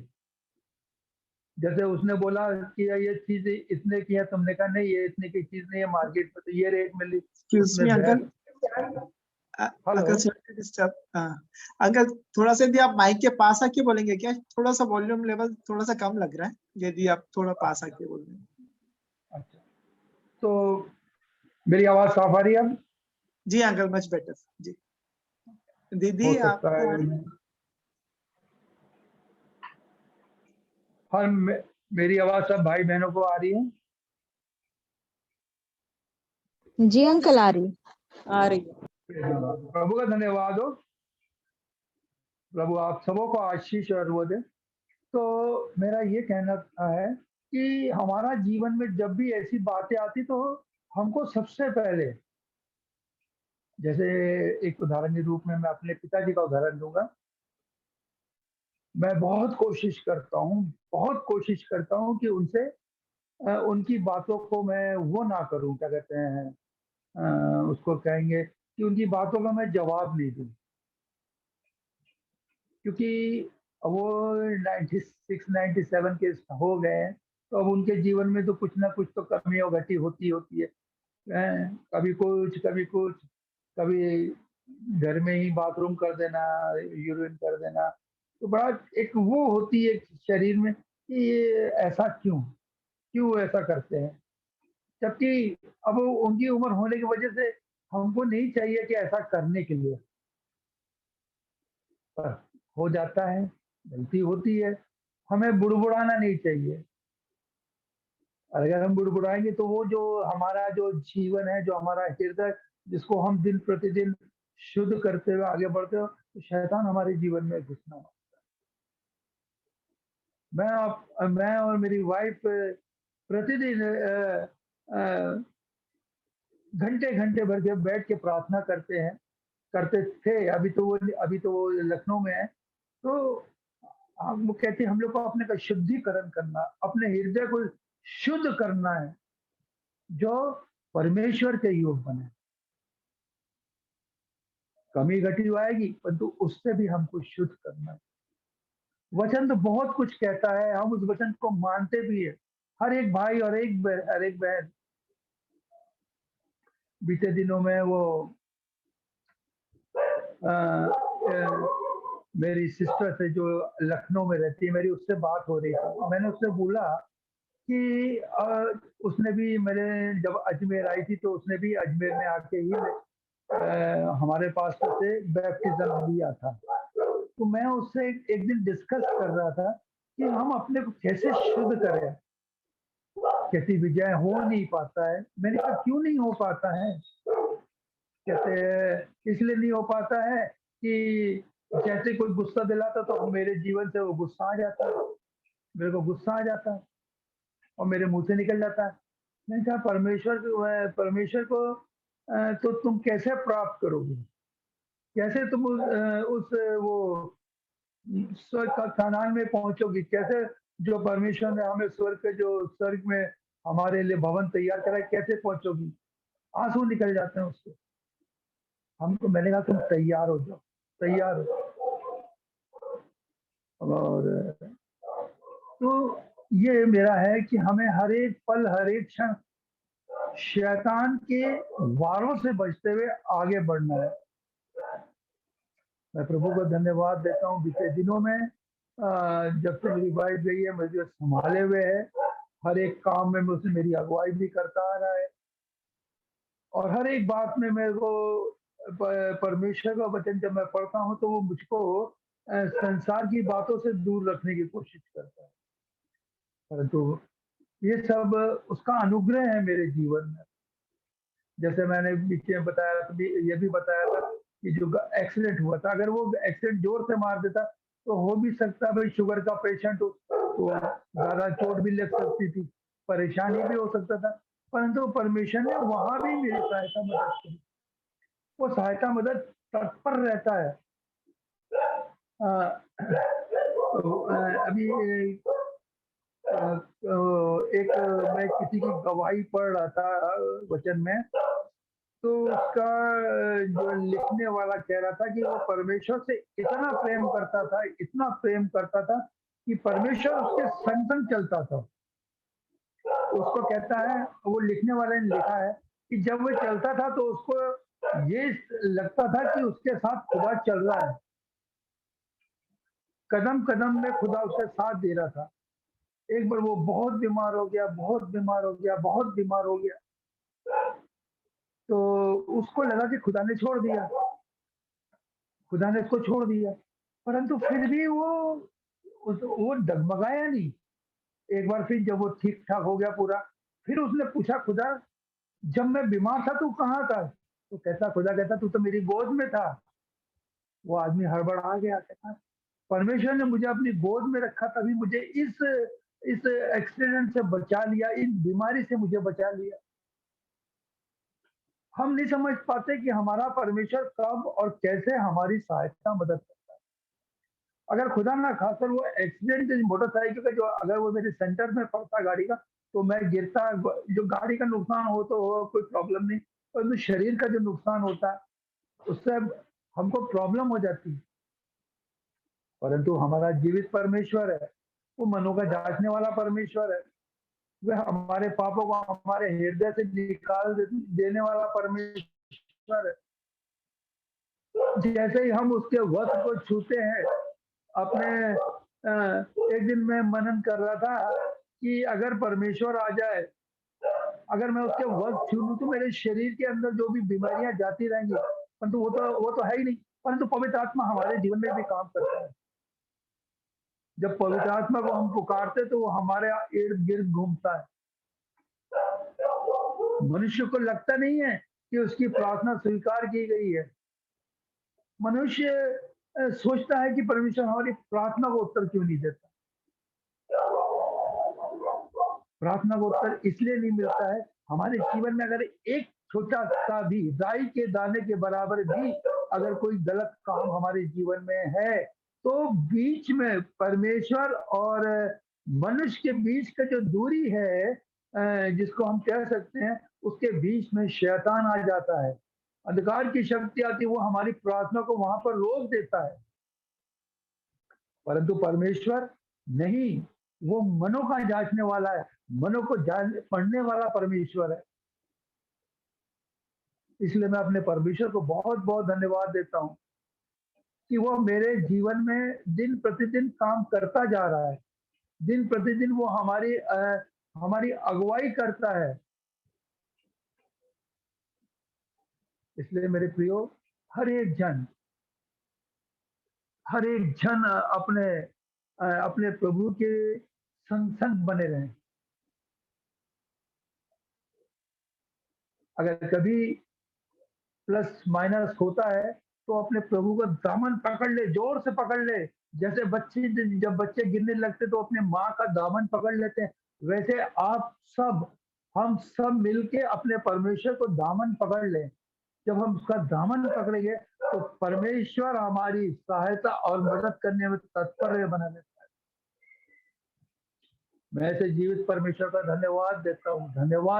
Speaker 7: जैसे उसने बोला कि ये चीज इसने किया, तुमने कहा नहीं ये इतने की चीज नहीं है, मार्केट में तो ये रेट मिली।
Speaker 1: Excuse me uncle,
Speaker 7: hello
Speaker 1: uncle sorry to disturb. Uncle थोड़ा सा यदि आप माइक के पास आके बोलेंगे क्या, थोड़ा सा वॉल्यूम लेवल थोड़ा सा कम लग रहा है, यदि आप थोड़ा पास आके बोल रहे हैं।
Speaker 7: अच्छा, तो मेरी आवाज साफ आ रही है अब?
Speaker 1: जी अंकल मच बेटर जी। दीदी
Speaker 7: हो
Speaker 1: आप
Speaker 7: सकता है हाँ, मेरी आवाज सब भाई बहनों को आ रही है?
Speaker 8: जी अंकल आ रही
Speaker 7: है। प्रभु का धन्यवाद हो। प्रभु आप सबों को आशीष और वो दे। तो मेरा ये कहना है कि हमारा जीवन में जब भी ऐसी बातें आती तो हमको सबसे पहले, जैसे एक उदाहरण के रूप में मैं अपने पिताजी का उदाहरण दूंगा। मैं बहुत कोशिश करता हूँ कि उनसे उनकी बातों को मैं वो ना करूं, क्या कहते हैं उसको कहेंगे कि उनकी बातों का मैं जवाब नहीं दूं, क्योंकि वो 96-97 के हो गए हैं, तो अब उनके जीवन में तो कुछ ना कुछ तो कमी और घटी होती है। कभी कुछ कभी कुछ, कभी घर में ही बाथरूम कर देना, यूरिन कर देना, तो बड़ा एक वो होती है शरीर में कि ये ऐसा क्यों ऐसा करते हैं। जबकि अब उनकी उम्र होने की वजह से हमको नहीं चाहिए कि ऐसा करने के लिए, पर हो जाता है, गलती होती है। हमें बुड़बुड़ाना नहीं चाहिए। अगर हम बुड़बुड़ाएंगे तो वो जो हमारा जो जीवन है, जो हमारा हृदय जिसको हम दिन प्रतिदिन शुद्ध करते हुए आगे बढ़ते हो, तो शैतान हमारे जीवन में घुसना। मैं और मेरी वाइफ प्रतिदिन घंटे घंटे भर के बैठ के प्रार्थना करते थे। अभी तो वो लखनऊ में है। तो वो कहते हैं हम लोग को अपने का शुद्धिकरण करना, अपने हृदय को शुद्ध करना है, जो परमेश्वर के योग बने। कमी घटी आएगी परंतु उससे भी हमको शुद्ध करना है। वचन तो बहुत कुछ कहता है, हम उस वचन को मानते भी है। हर एक भाई और हर एक बहन, बीते दिनों में वो मेरी सिस्टर से जो लखनऊ में रहती है, मेरी उससे बात हो रही थी। मैंने उससे बोला कि उसने भी मेरे जब अजमेर आई थी तो उसने भी अजमेर में आके ही हमारे पास से बैप्टिज्म लिया था। तो मैं उससे एक दिन डिस्कस कर रहा था कि हम अपने को कैसे शुद्ध करें। कहती विजय हो नहीं पाता है। मैंने कहा क्यों नहीं हो पाता है? कहते इसलिए नहीं हो पाता है कि जैसे कोई गुस्सा दिलाता तो मेरे जीवन से वो गुस्सा आ जाता है, मेरे को गुस्सा आ जाता है और मेरे मुंह से निकल जाता है। मैंने कहा परमेश्वर को तो तुम कैसे प्राप्त करोगे? कैसे तुम उस वो स्वर्ग का खानान में पहुंचोगी? कैसे जो परमेश्वर ने हमें स्वर्ग में हमारे लिए भवन तैयार करा है, कैसे पहुंचोगी? आंसू निकल जाते हैं उसके। हमको मैंने कहा तुम तैयार हो जाओ, तैयार हो। और तो ये मेरा है कि हमें हर एक पल हर एक क्षण शैतान के वारों से बचते हुए आगे बढ़ना है। मैं प्रभु को धन्यवाद देता हूँ, बीते दिनों में जब से मेरी वाइफ गई है मुझे संभाले हुए है। हर एक काम में मुझसे मेरी अगुवाई भी करता आ रहा है और हर एक बात में मेरे को परमेश्वर का वचन जब मैं पढ़ता हूँ तो वो मुझको संसार की बातों से दूर रखने की कोशिश करता है, परंतु ये सब उसका अनुग्रह है मेरे जीवन में। जैसे मैंने पीछे बताया ये भी बताया था कि जो एक्सीडेंट हुआ था, अगर वो एक्सीडेंट जोर से मार देता तो हो भी सकता भाई शुगर का पेशेंट हो तो ज्यादा चोट भी लग सकती थी, परेशानी भी हो सकता था, परंतु परमेश्वर ने वहां भी मेरी सहायता मदद की। वो सहायता मदद तत्पर रहता है। अभी एक मैं किसी की गवाही पढ़ रहा था वचन में, तो उसका जो लिखने वाला कह रहा था कि वो परमेश्वर से इतना प्रेम करता था, इतना प्रेम करता था कि परमेश्वर उसके संग संग चलता था। उसको कहता है, वो लिखने वाले ने लिखा है कि जब वो चलता था तो उसको ये लगता था कि उसके साथ खुदा चल रहा है, कदम कदम में खुदा उसके साथ दे रहा था। एक बार वो बहुत बीमार हो गया, बहुत बीमार हो गया, बहुत बीमार हो गया, तो उसको लगा कि खुदा ने छोड़ दिया, खुदा ने उसको छोड़ दिया, परंतु फिर भी वो डगमगाया नहीं। एक बार फिर जब वो ठीक ठाक हो गया पूरा, फिर उसने पूछा, खुदा जब मैं बीमार था तू कहाँ था? तो खुदा कहता तू तो मेरी गोद में था। वो आदमी हड़बड़ा गया, कहता परमेश्वर ने मुझे अपनी गोद में रखा तभी मुझे इस एक्सीडेंट से बचा लिया, इस बीमारी से मुझे बचा लिया। हम नहीं समझ पाते कि हमारा परमेश्वर कब और कैसे हमारी सहायता मदद करता है। अगर खुदा ना खाकर वो एक्सीडेंट मोटरसाइकिल का जो अगर वो मेरे सेंटर में पड़ता गाड़ी का, तो मैं गिरता, जो गाड़ी का नुकसान हो तो हो, कोई प्रॉब्लम नहीं, परंतु शरीर का जो नुकसान होता है उससे हमको प्रॉब्लम हो जाती है। परंतु हमारा जीवित परमेश्वर है, वो मनों का जांचने वाला परमेश्वर है, वह हमारे पापों को हमारे हृदय से निकाल देने वाला परमेश्वर है। जैसे ही हम उसके वस्त्र को छूते हैं, अपने एक दिन मैं मनन कर रहा था कि अगर परमेश्वर आ जाए, अगर मैं उसके वस्त्र छू लूं तो मेरे शरीर के अंदर जो भी बीमारियां जाती रहेंगी, परंतु वो तो है ही नहीं, परंतु पवित्र आत्मा हमारे जीवन में भी काम करता है। जब पवित्र आत्मा को हम पुकारते तो वो हमारे इर्द गिर्द घूमता है। मनुष्य को लगता नहीं है कि उसकी प्रार्थना स्वीकार की गई है। मनुष्य सोचता है कि परमेश्वर हमारी प्रार्थना को उत्तर क्यों नहीं देता। प्रार्थना को उत्तर इसलिए नहीं मिलता है, हमारे जीवन में अगर एक छोटा सा भी राई के दाने के बराबर भी अगर कोई गलत काम हमारे जीवन में है, तो बीच में परमेश्वर और मनुष्य के बीच का जो दूरी है, जिसको हम कह सकते हैं, उसके बीच में शैतान आ जाता है, अंधकार की शक्ति आती है, वो हमारी प्रार्थना को वहां पर रोक देता है। परंतु परमेश्वर नहीं, वो मनों का जांचने वाला है, मनों को पढ़ने वाला परमेश्वर है। इसलिए मैं अपने परमेश्वर को बहुत बहुत धन्यवाद देता हूँ कि वो मेरे जीवन में दिन प्रतिदिन काम करता जा रहा है, दिन प्रतिदिन वो हमारी अगुवाई करता है। इसलिए मेरे प्रियो, हर एक जन अपने प्रभु के संग बने रहें। अगर कभी प्लस माइनस होता है तो अपने प्रभु का दामन पकड़ ले, जोर से पकड़ ले। जैसे जब बच्चे गिरने लगते तो अपने माँ का दामन पकड़ लेते हैं, वैसे हम सब मिलके अपने परमेश्वर को दामन पकड़ लें। जब हम उसका दामन पकड़ेंगे तो परमेश्वर हमारी सहायता और मदद करने में तत्पर बना रहता है। मैं ऐसे जीवित परमेश्वर का धन्यवाद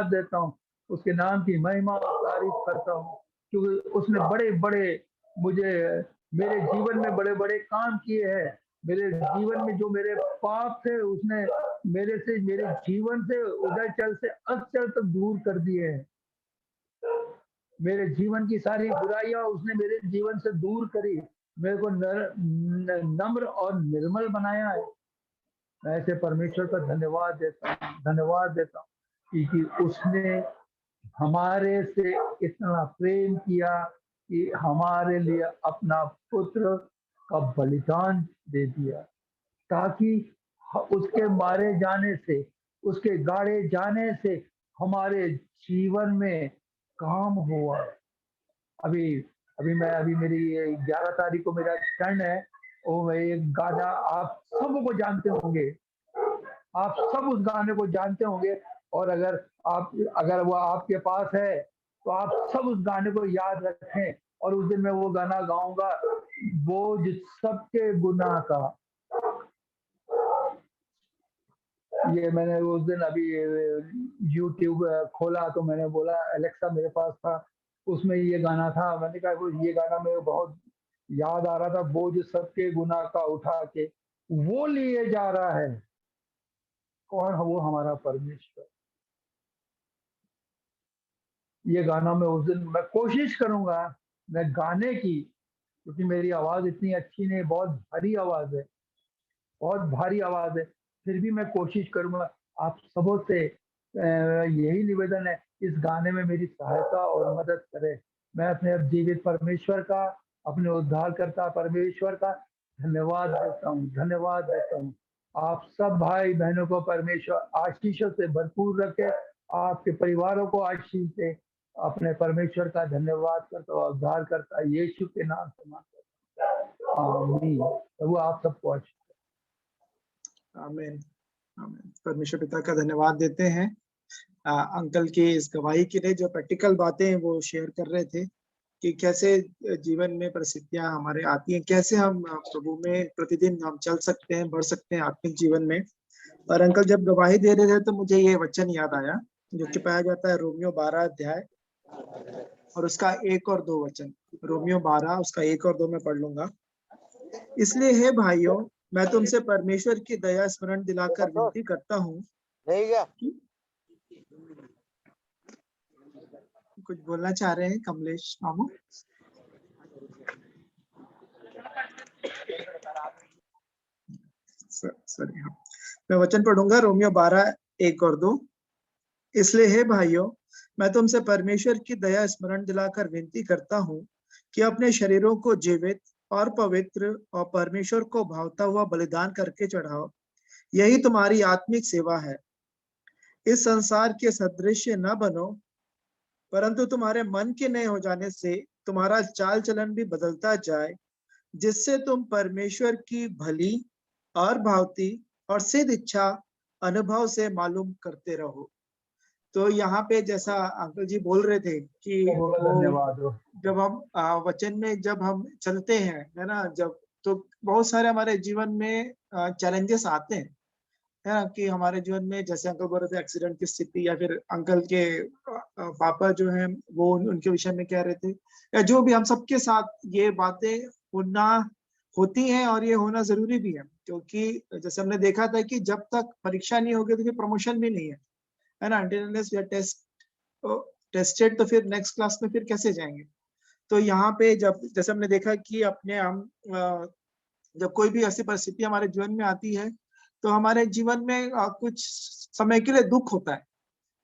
Speaker 7: देता हूँ, उसके नाम की महिमा और तारीफ करता हूँ, क्योंकि उसने बड़े बड़े मेरे जीवन में बड़े बड़े काम किए हैं। मेरे जीवन में जो मेरे पाप थे उसने मेरे जीवन से उदय चल से अचल तक दूर कर दिए हैं। मेरे जीवन की सारी बुराइयां उसने मेरे जीवन से दूर करी, मेरे को नम्र और निर्मल बनाया है। मैं ऐसे परमेश्वर का धन्यवाद देता हूँ कि उसने हमारे से इतना प्रेम किया कि हमारे लिए अपना पुत्र का बलिदान दे दिया, ताकि उसके मारे जाने से, उसके गाड़े जाने से हमारे जीवन में काम हुआ। अभी मेरी 11 तारीख को मेरा टर्न है, वो एक गाना आप सबको जानते होंगे, आप सब उस गाने को जानते होंगे, और अगर वो आपके पास है तो आप सब उस गाने को याद रखें। और उस दिन मैं वो गाना गाऊंगा, बोझ सबके गुनाह का। ये मैंने उस दिन अभी YouTube खोला तो मैंने बोला एलेक्सा मेरे पास था, उसमें ये गाना था। मैंने कहा ये गाना मेरे बहुत याद आ रहा था, बोझ सबके गुनाह का उठा के वो लिए जा रहा है। कौन है वो? हमारा परमेश्वर। ये गाना मैं उस दिन मैं कोशिश करूंगा मैं गाने की, क्योंकि मेरी आवाज इतनी अच्छी नहीं, बहुत भारी आवाज है, बहुत भारी आवाज है, फिर भी मैं कोशिश करूंगा। आप सबों से यही निवेदन है, इस गाने में मेरी सहायता और मदद करें। मैं अपने जीवित परमेश्वर का, अपने उद्धारकर्ता परमेश्वर का धन्यवाद देता हूँ। आप सब भाई बहनों को परमेश्वर आशीषों से भरपूर रखे, आपके परिवारों को आशीष दे। अपने परमेश्वर का धन्यवाद करता हूँ, उद्धार करता यीशु के नाम से मांगता हूँ, आमीन। प्रभु आप सबको आशीष।
Speaker 1: आमीन आमीन। परमेश्वर पिता का धन्यवाद देते हैं अंकल की इस गवाही के लिए, जो प्रैक्टिकल बातें वो शेयर कर रहे थे कि कैसे जीवन में परिस्थितियां हमारे आती हैं, कैसे हम प्रभु में प्रतिदिन हम चल सकते हैं, बढ़ सकते हैं आत्मिक जीवन में। और अंकल जब गवाही दे रहे थे तो मुझे ये वचन याद आया जो कि पाया जाता है रोमियो 12 अध्याय और उसका 1 और 2 वचन। रोमियो 12 उसका 1 और 2 में पढ़ लूंगा। इसलिए हे भाइयों, मैं तुमसे परमेश्वर की दया स्मरण दिलाकर विनती करता हूँ। कुछ बोलना चाह रहे हैं कमलेश मामू? सॉरी, हाँ मैं वचन पढ़ूंगा। रोमियो 12 1 और 2। इसलिए हे भाइयों, मैं तुमसे परमेश्वर की दया स्मरण दिलाकर विनती करता हूँ कि अपने शरीरों को जीवित और पवित्र और परमेश्वर को भावता हुआ बलिदान करके चढ़ाओ, यही तुम्हारी आत्मिक सेवा है। इस संसार के सदृश्य न बनो, परंतु तुम्हारे मन के नए हो जाने से तुम्हारा चाल चलन भी बदलता जाए, जिससे तुम परमेश्वर की भली और भावती और सिद्ध इच्छा अनुभव से मालूम करते रहो। तो यहाँ पे जैसा अंकल जी बोल रहे थे कि जब हम वचन में जब हम चलते हैं, है ना, जब तो बहुत सारे हमारे जीवन में चैलेंजेस आते हैं, है ना, कि हमारे जीवन में जैसे अंकल बोल रहे थे एक्सीडेंट की स्थिति, या फिर अंकल के पापा जो हैं वो उनके विषय में कह रहे थे, या जो भी हम सबके साथ ये बातें होना होती हैं और ये होना जरूरी भी है, क्योंकि जैसे हमने देखा था कि जब तक परीक्षा नहीं होगी तो फिर प्रमोशन भी नहीं है ना। टेस्टेड तो फिर नेक्स्ट क्लास में फिर कैसे जाएंगे। तो यहाँ पे जब जैसे हमने देखा कि अपने हम जब कोई भी ऐसी परिस्थिति हमारे जीवन में आती है तो हमारे जीवन में कुछ समय के लिए दुख होता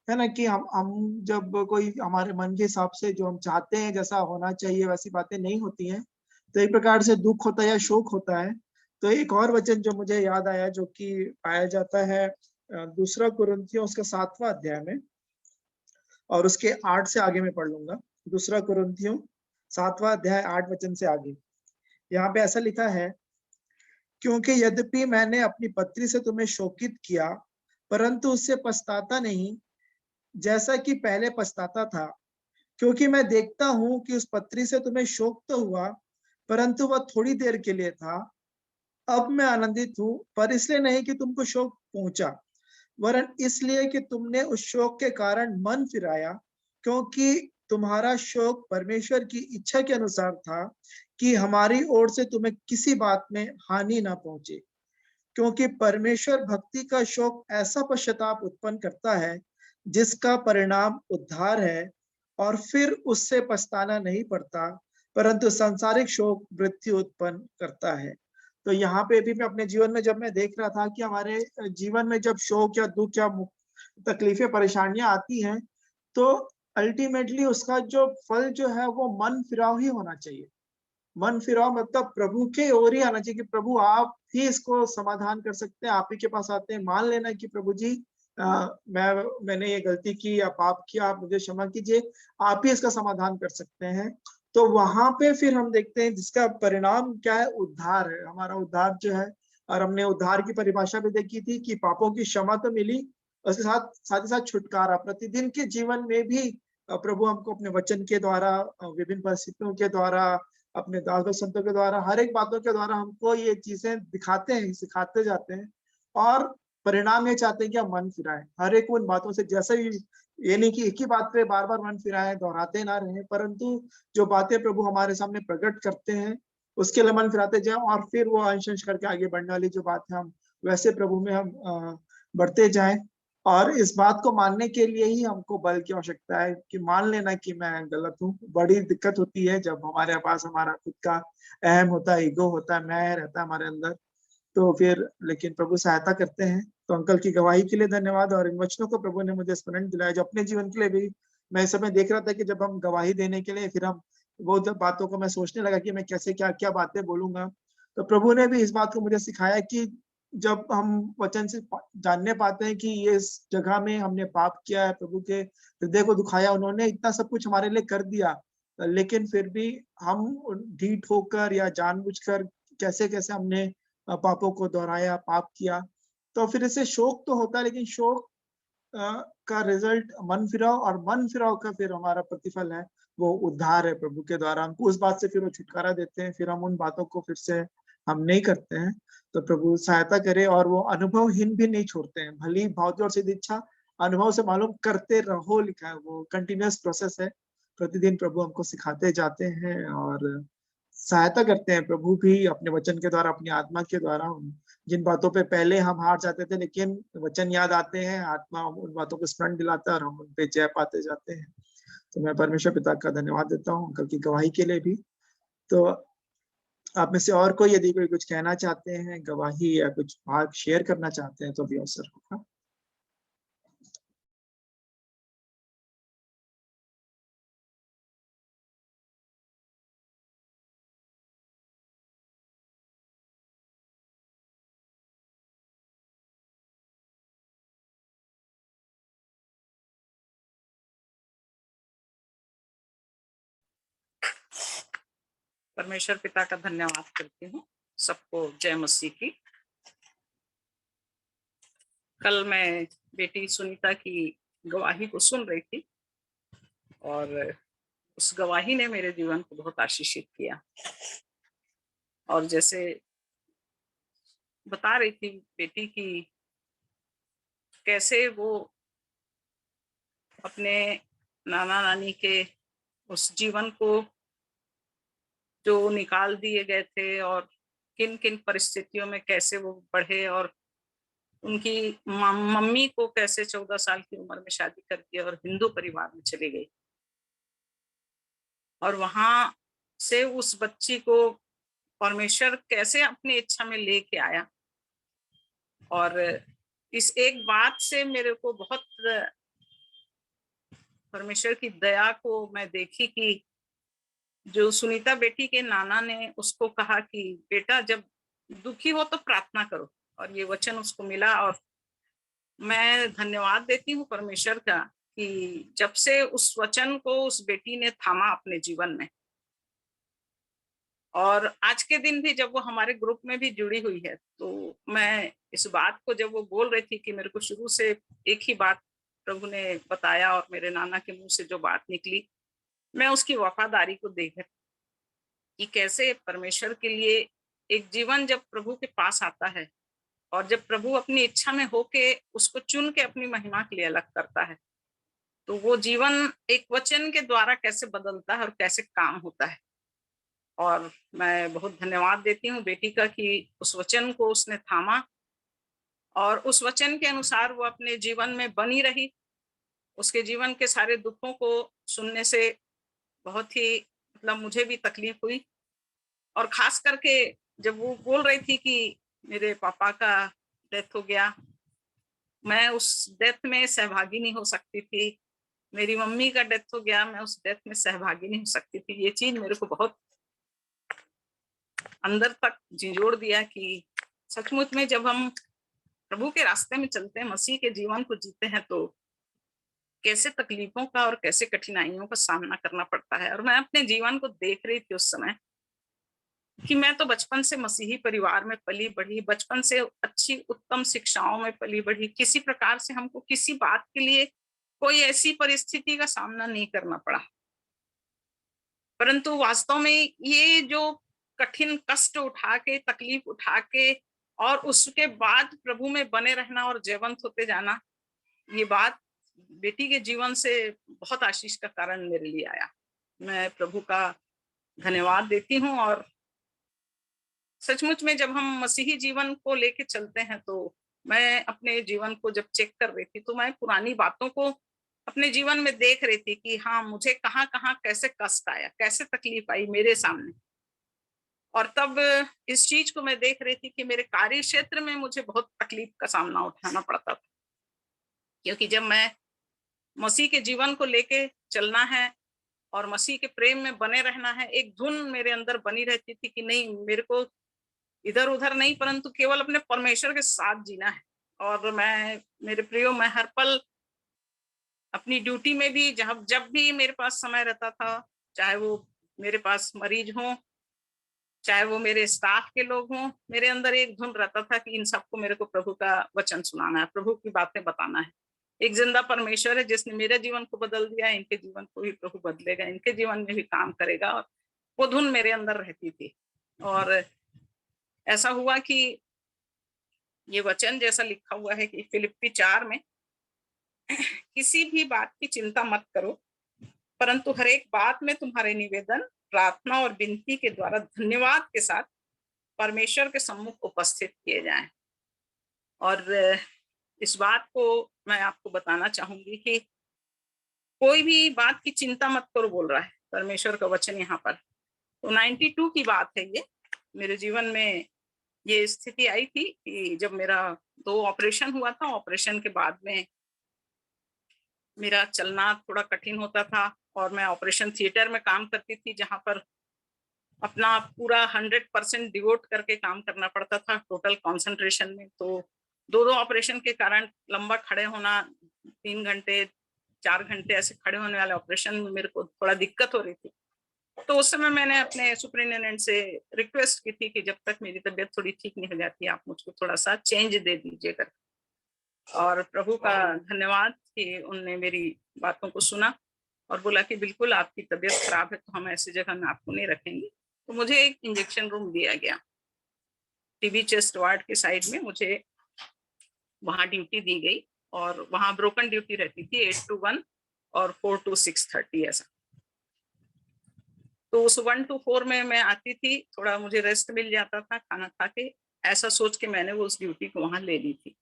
Speaker 1: है ना, कि हम जब कोई हमारे मन के हिसाब से जो हम चाहते हैं जैसा होना चाहिए वैसी बातें नहीं होती हैं, तो एक प्रकार से दुख होता है या शोक होता है। तो एक और वचन जो मुझे याद आया जो कि पाया जाता है 2 कुरिन्थियों उसका 7वां अध्याय में और उसके 8 से आगे में पढ़ लूंगा। 2 कुरिन्थियों 7वां अध्याय 8 वचन से आगे यहाँ पे ऐसा लिखा है, क्योंकि यद्यपि मैंने अपनी पत्री से तुम्हें शोकित किया, परंतु उससे पछताता नहीं जैसा कि पहले पछताता था, क्योंकि मैं देखता हूं कि उस पत्री से तुम्हें शोक तो हुआ, परंतु वह थोड़ी देर के लिए था। अब मैं आनंदित हूं, पर इसलिए नहीं कि तुमको शोक पहुंचा, वरन इसलिए कि तुमने उस शोक के कारण मन फिराया, क्योंकि तुम्हारा शोक परमेश्वर की इच्छा के अनुसार था कि हमारी ओर से तुम्हें किसी बात में हानि ना पहुंचे, क्योंकि परमेश्वर भक्ति का शौक ऐसा पश्चाताप उत्पन्न करता है जिसका परिणाम उद्धार है, और फिर उससे पछताना नहीं पड़ता, परंतु सांसारिक शोक मृत्यु उत्पन्न करता है। तो यहाँ पे भी मैं अपने जीवन में जब मैं देख रहा था कि हमारे जीवन में जब शोक या दुख या तकलीफें परेशानियां आती हैं, तो अल्टीमेटली उसका जो फल जो है वो मन फिराव ही होना चाहिए। मन फिराव मतलब प्रभु के ओर ही आना चाहिए कि प्रभु आप ही इसको समाधान कर सकते हैं, आप ही के पास आते हैं। मान लेना कि प्रभु जी मैंने ये गलती की या पाप किया, आप मुझे क्षमा कीजिए, आप ही इसका समाधान कर सकते हैं। तो वहां पे फिर हम देखते हैं जिसका परिणाम क्या है, उद्धार है। हमारा उद्धार जो है, और हमने उद्धार की परिभाषा भी देखी थी कि पापों की क्षमा तो मिली, उसके साथ साथ ही साथ छुटकारा। प्रतिदिन के जीवन में भी प्रभु हमको अपने वचन के द्वारा, विभिन्न परिस्थितियों के द्वारा, अपने दास व संतों के द्वारा, हर एक बातों के द्वारा हमको ये चीजें दिखाते हैं, सिखाते जाते हैं, और परिणाम ये चाहते हैं कि हम मन फिराएं हर एक उन बातों से। जैसे ही ये नहीं कि एक ही बात पे बार बार मन फिराएं, दोहराते ना रहें, परंतु जो बातें प्रभु हमारे सामने प्रकट करते हैं उसके लिए मन फिराते जाएं, और फिर वो अंश अंश करके आगे बढ़ने वाली जो बात है हम वैसे प्रभु में हम बढ़ते जाएं। और इस बात को मानने के लिए ही हमको बल की आवश्यकता है कि मान लेना कि मैं गलत हूँ। बड़ी दिक्कत होती है जब हमारे पास हमारा खुद का अहम होता है, ईगो होता है, मैं रहता है हमारे अंदर, तो फिर लेकिन प्रभु सहायता करते हैं। तो अंकल की गवाही के लिए धन्यवाद, और इन वचनों को प्रभु ने मुझे स्मरण दिलाया जो अपने जीवन के लिए भी मैं इस समय देख रहा था कि जब हम गवाही देने के लिए फिर हम वो जब बातों को मैं सोचने लगा कि मैं कैसे क्या क्या बातें बोलूंगा, तो प्रभु ने भी इस बात को मुझे सिखाया कि जब हम वचन से जानने पाते हैं कि ये इस जगह में हमने पाप किया है, प्रभु के हृदय को दुखाया, उन्होंने इतना सब कुछ हमारे लिए कर दिया, लेकिन फिर भी हम ढीठ होकर या जानबूझकर कैसे कैसे हमने पापों को दोहराया, पाप किया, तो फिर इससे शोक तो होता है, लेकिन शोक का रिजल्ट मन फिराव, और मन फिराव का फिर हमारा प्रतिफल है वो उद्धार है प्रभु के द्वारा। हमको उस बात से फिर वो छुटकारा देते हैं, फिर हम उन बातों को फिर से हम नहीं करते हैं। तो प्रभु सहायता करे, और वो अनुभवहीन भी नहीं छोड़ते हैं। भली भावती और सिद्ध इच्छा अनुभव से मालूम करते रहो लिखा है, वो कंटिन्यूअस प्रोसेस है। प्रतिदिन प्रभु हमको सिखाते जाते हैं और सहायता करते हैं। प्रभु भी अपने वचन के द्वारा, अपनी आत्मा के द्वारा, जिन बातों पे पहले हम हार जाते थे, लेकिन वचन याद आते हैं, आत्मा उन बातों को स्मरण दिलाता है और हम उन पे जय पाते जाते हैं। तो मैं परमेश्वर पिता का धन्यवाद देता हूँ अंकल की गवाही के लिए भी। तो आप में से और कोई यदि कोई कुछ कहना चाहते हैं, गवाही या कुछ बात शेयर करना चाहते हैं, तो भी अवसर होगा।
Speaker 6: परमेश्वर पिता का धन्यवाद करती हूँ। सबको जय मसीह की। कल मैं बेटी सुनीता की गवाही को सुन रही थी और उस गवाही ने मेरे जीवन को बहुत आशीषित किया। और जैसे बता रही थी बेटी की कैसे वो अपने नाना नानी के उस जीवन को जो निकाल दिए गए थे और किन किन परिस्थितियों में कैसे वो बढ़े, और उनकी मम्मी को कैसे 14 साल की उम्र में शादी कर दिया और हिंदू परिवार में चली गई, और वहां से उस बच्ची को परमेश्वर कैसे अपनी इच्छा में लेके आया। और इस एक बात से मेरे को बहुत परमेश्वर की दया को मैं देखी कि जो सुनीता बेटी के नाना ने उसको कहा कि बेटा जब दुखी हो तो प्रार्थना करो, और ये वचन उसको मिला। और मैं धन्यवाद देती हूँ परमेश्वर का कि जब से उस वचन को उस बेटी ने थामा अपने जीवन में, और आज के दिन भी जब वो हमारे ग्रुप में भी जुड़ी हुई है, तो मैं इस बात को जब वो बोल रही थी कि मेरे को शुरू से एक ही बात प्रभु ने बताया और मेरे नाना के मुंह से जो बात निकली, मैं उसकी वफादारी को देख कि कैसे परमेश्वर के लिए एक जीवन जब प्रभु के पास आता है, और जब प्रभु अपनी इच्छा में होके उसको चुन के अपनी महिमा के लिए अलग करता है, तो वो जीवन एक वचन के द्वारा कैसे बदलता है और कैसे काम होता है। और मैं बहुत धन्यवाद देती हूँ बेटी का कि उस वचन को उसने थामा और उस वचन के अनुसार वो अपने जीवन में बनी रही। उसके जीवन के सारे दुखों को सुनने से बहुत ही मतलब मुझे भी तकलीफ हुई, और खास करके जब वो बोल रही थी कि मेरे पापा का डेथ हो गया, मैं उस डेथ में सहभागी नहीं हो सकती थी। मेरी मम्मी का डेथ हो गया, मैं उस डेथ में सहभागी नहीं हो सकती थी। ये चीज मेरे को बहुत अंदर तक झिंझोड़ दिया कि सचमुच में जब हम प्रभु के रास्ते में चलते हैं, मसीह के जीवन को जीते हैं, तो कैसे तकलीफों का और कैसे कठिनाइयों का सामना करना पड़ता है। और मैं अपने जीवन को देख रही थी उस समय कि मैं तो बचपन से मसीही परिवार में पली बढ़ी, बचपन से अच्छी उत्तम शिक्षाओं में पली बढ़ी, किसी प्रकार से हमको किसी बात के लिए कोई ऐसी परिस्थिति का सामना नहीं करना पड़ा। परंतु वास्तव में ये जो कठिन कष्ट उठा के, तकलीफ उठा के और उसके बाद प्रभु में बने रहना और जयवंत होते जाना, ये बात बेटी के जीवन से बहुत आशीष का कारण मेरे लिए आया। मैं प्रभु का धन्यवाद देती हूँ। और सचमुच में जब हम मसीही जीवन को लेके चलते हैं, तो मैं अपने जीवन को जब चेक कर रही थी, तो मैं पुरानी बातों को अपने जीवन में देख रही थी कि हाँ, मुझे कहाँ कहाँ कैसे कष्ट आया, कैसे तकलीफ आई मेरे सामने। और तब इस चीज को मैं देख रही थी कि मेरे कार्य क्षेत्र में मुझे बहुत तकलीफ का सामना उठाना पड़ता था, क्योंकि जब मैं मसीह के जीवन को लेके चलना है और मसीह के प्रेम में बने रहना है, एक धुन मेरे अंदर बनी रहती थी कि नहीं, मेरे को इधर उधर नहीं, परंतु केवल अपने परमेश्वर के साथ जीना है। और मैं, मेरे प्रियो, मैं हर पल अपनी ड्यूटी में भी जब भी मेरे पास समय रहता था, चाहे वो मेरे पास मरीज हों, चाहे वो मेरे स्टाफ के लोग हों, मेरे अंदर एक धुन रहता था कि इन सबको मेरे को प्रभु का वचन सुनाना है, प्रभु की बातें बताना है। एक जिंदा परमेश्वर है जिसने मेरे जीवन को बदल दिया, इनके जीवन को भी प्रभु बदलेगा, इनके जीवन में भी काम करेगा। और वो धुन मेरे अंदर रहती थी। और ऐसा हुआ कि ये वचन जैसा लिखा हुआ है कि फिलिप्पी 4 में, किसी भी बात की चिंता मत करो, परंतु हर एक बात में तुम्हारे निवेदन, प्रार्थना और विनती के द्वारा धन्यवाद के साथ परमेश्वर के सम्मुख उपस्थित किए जाएं। और इस बात को मैं आपको बताना चाहूंगी कि कोई भी बात की चिंता मत करो बोल रहा है परमेश्वर का वचन यहाँ पर। तो 92 की बात है ये। मेरे जीवन में ये स्थिति आई थी कि जब मेरा 2 ऑपरेशन हुआ था, ऑपरेशन के बाद में मेरा चलना थोड़ा कठिन होता था और मैं ऑपरेशन थिएटर में काम करती थी, जहां पर अपना पूरा 100% डिवोट करके काम करना पड़ता था, टोटल कंसंट्रेशन में। तो 2 ऑपरेशन के कारण लंबा खड़े होना, 3 घंटे 4 घंटे ऐसे खड़े होने वाले ऑपरेशन में मेरे को थोड़ा दिक्कत हो रही थी। तो उस समय मैंने अपने सुपरिटेंडेंट से रिक्वेस्ट की थी कि जब तक मेरी तबीयत थोड़ी ठीक नहीं हो जाती, आप मुझको थोड़ा सा चेंज दे दीजिएगा। और प्रभु का धन्यवाद कि उनने मेरी बातों को सुना और बोला कि बिल्कुल आपकी तबीयत खराब है, तो हम ऐसी जगह में आपको नहीं रखेंगे। तो मुझे एक इंजेक्शन रूम दिया गया, टीबी चेस्ट वार्ड के साइड में मुझे वहां ड्यूटी दी गई। और वहां ब्रोकन ड्यूटी रहती थी, 8 to 1 और 4 to 6:30 ऐसा। तो उस 1 to 4 में मैं आती थी, थोड़ा मुझे रेस्ट मिल जाता था खाना खा के, ऐसा सोच के मैंने वो उस ड्यूटी को वहां ले ली थी।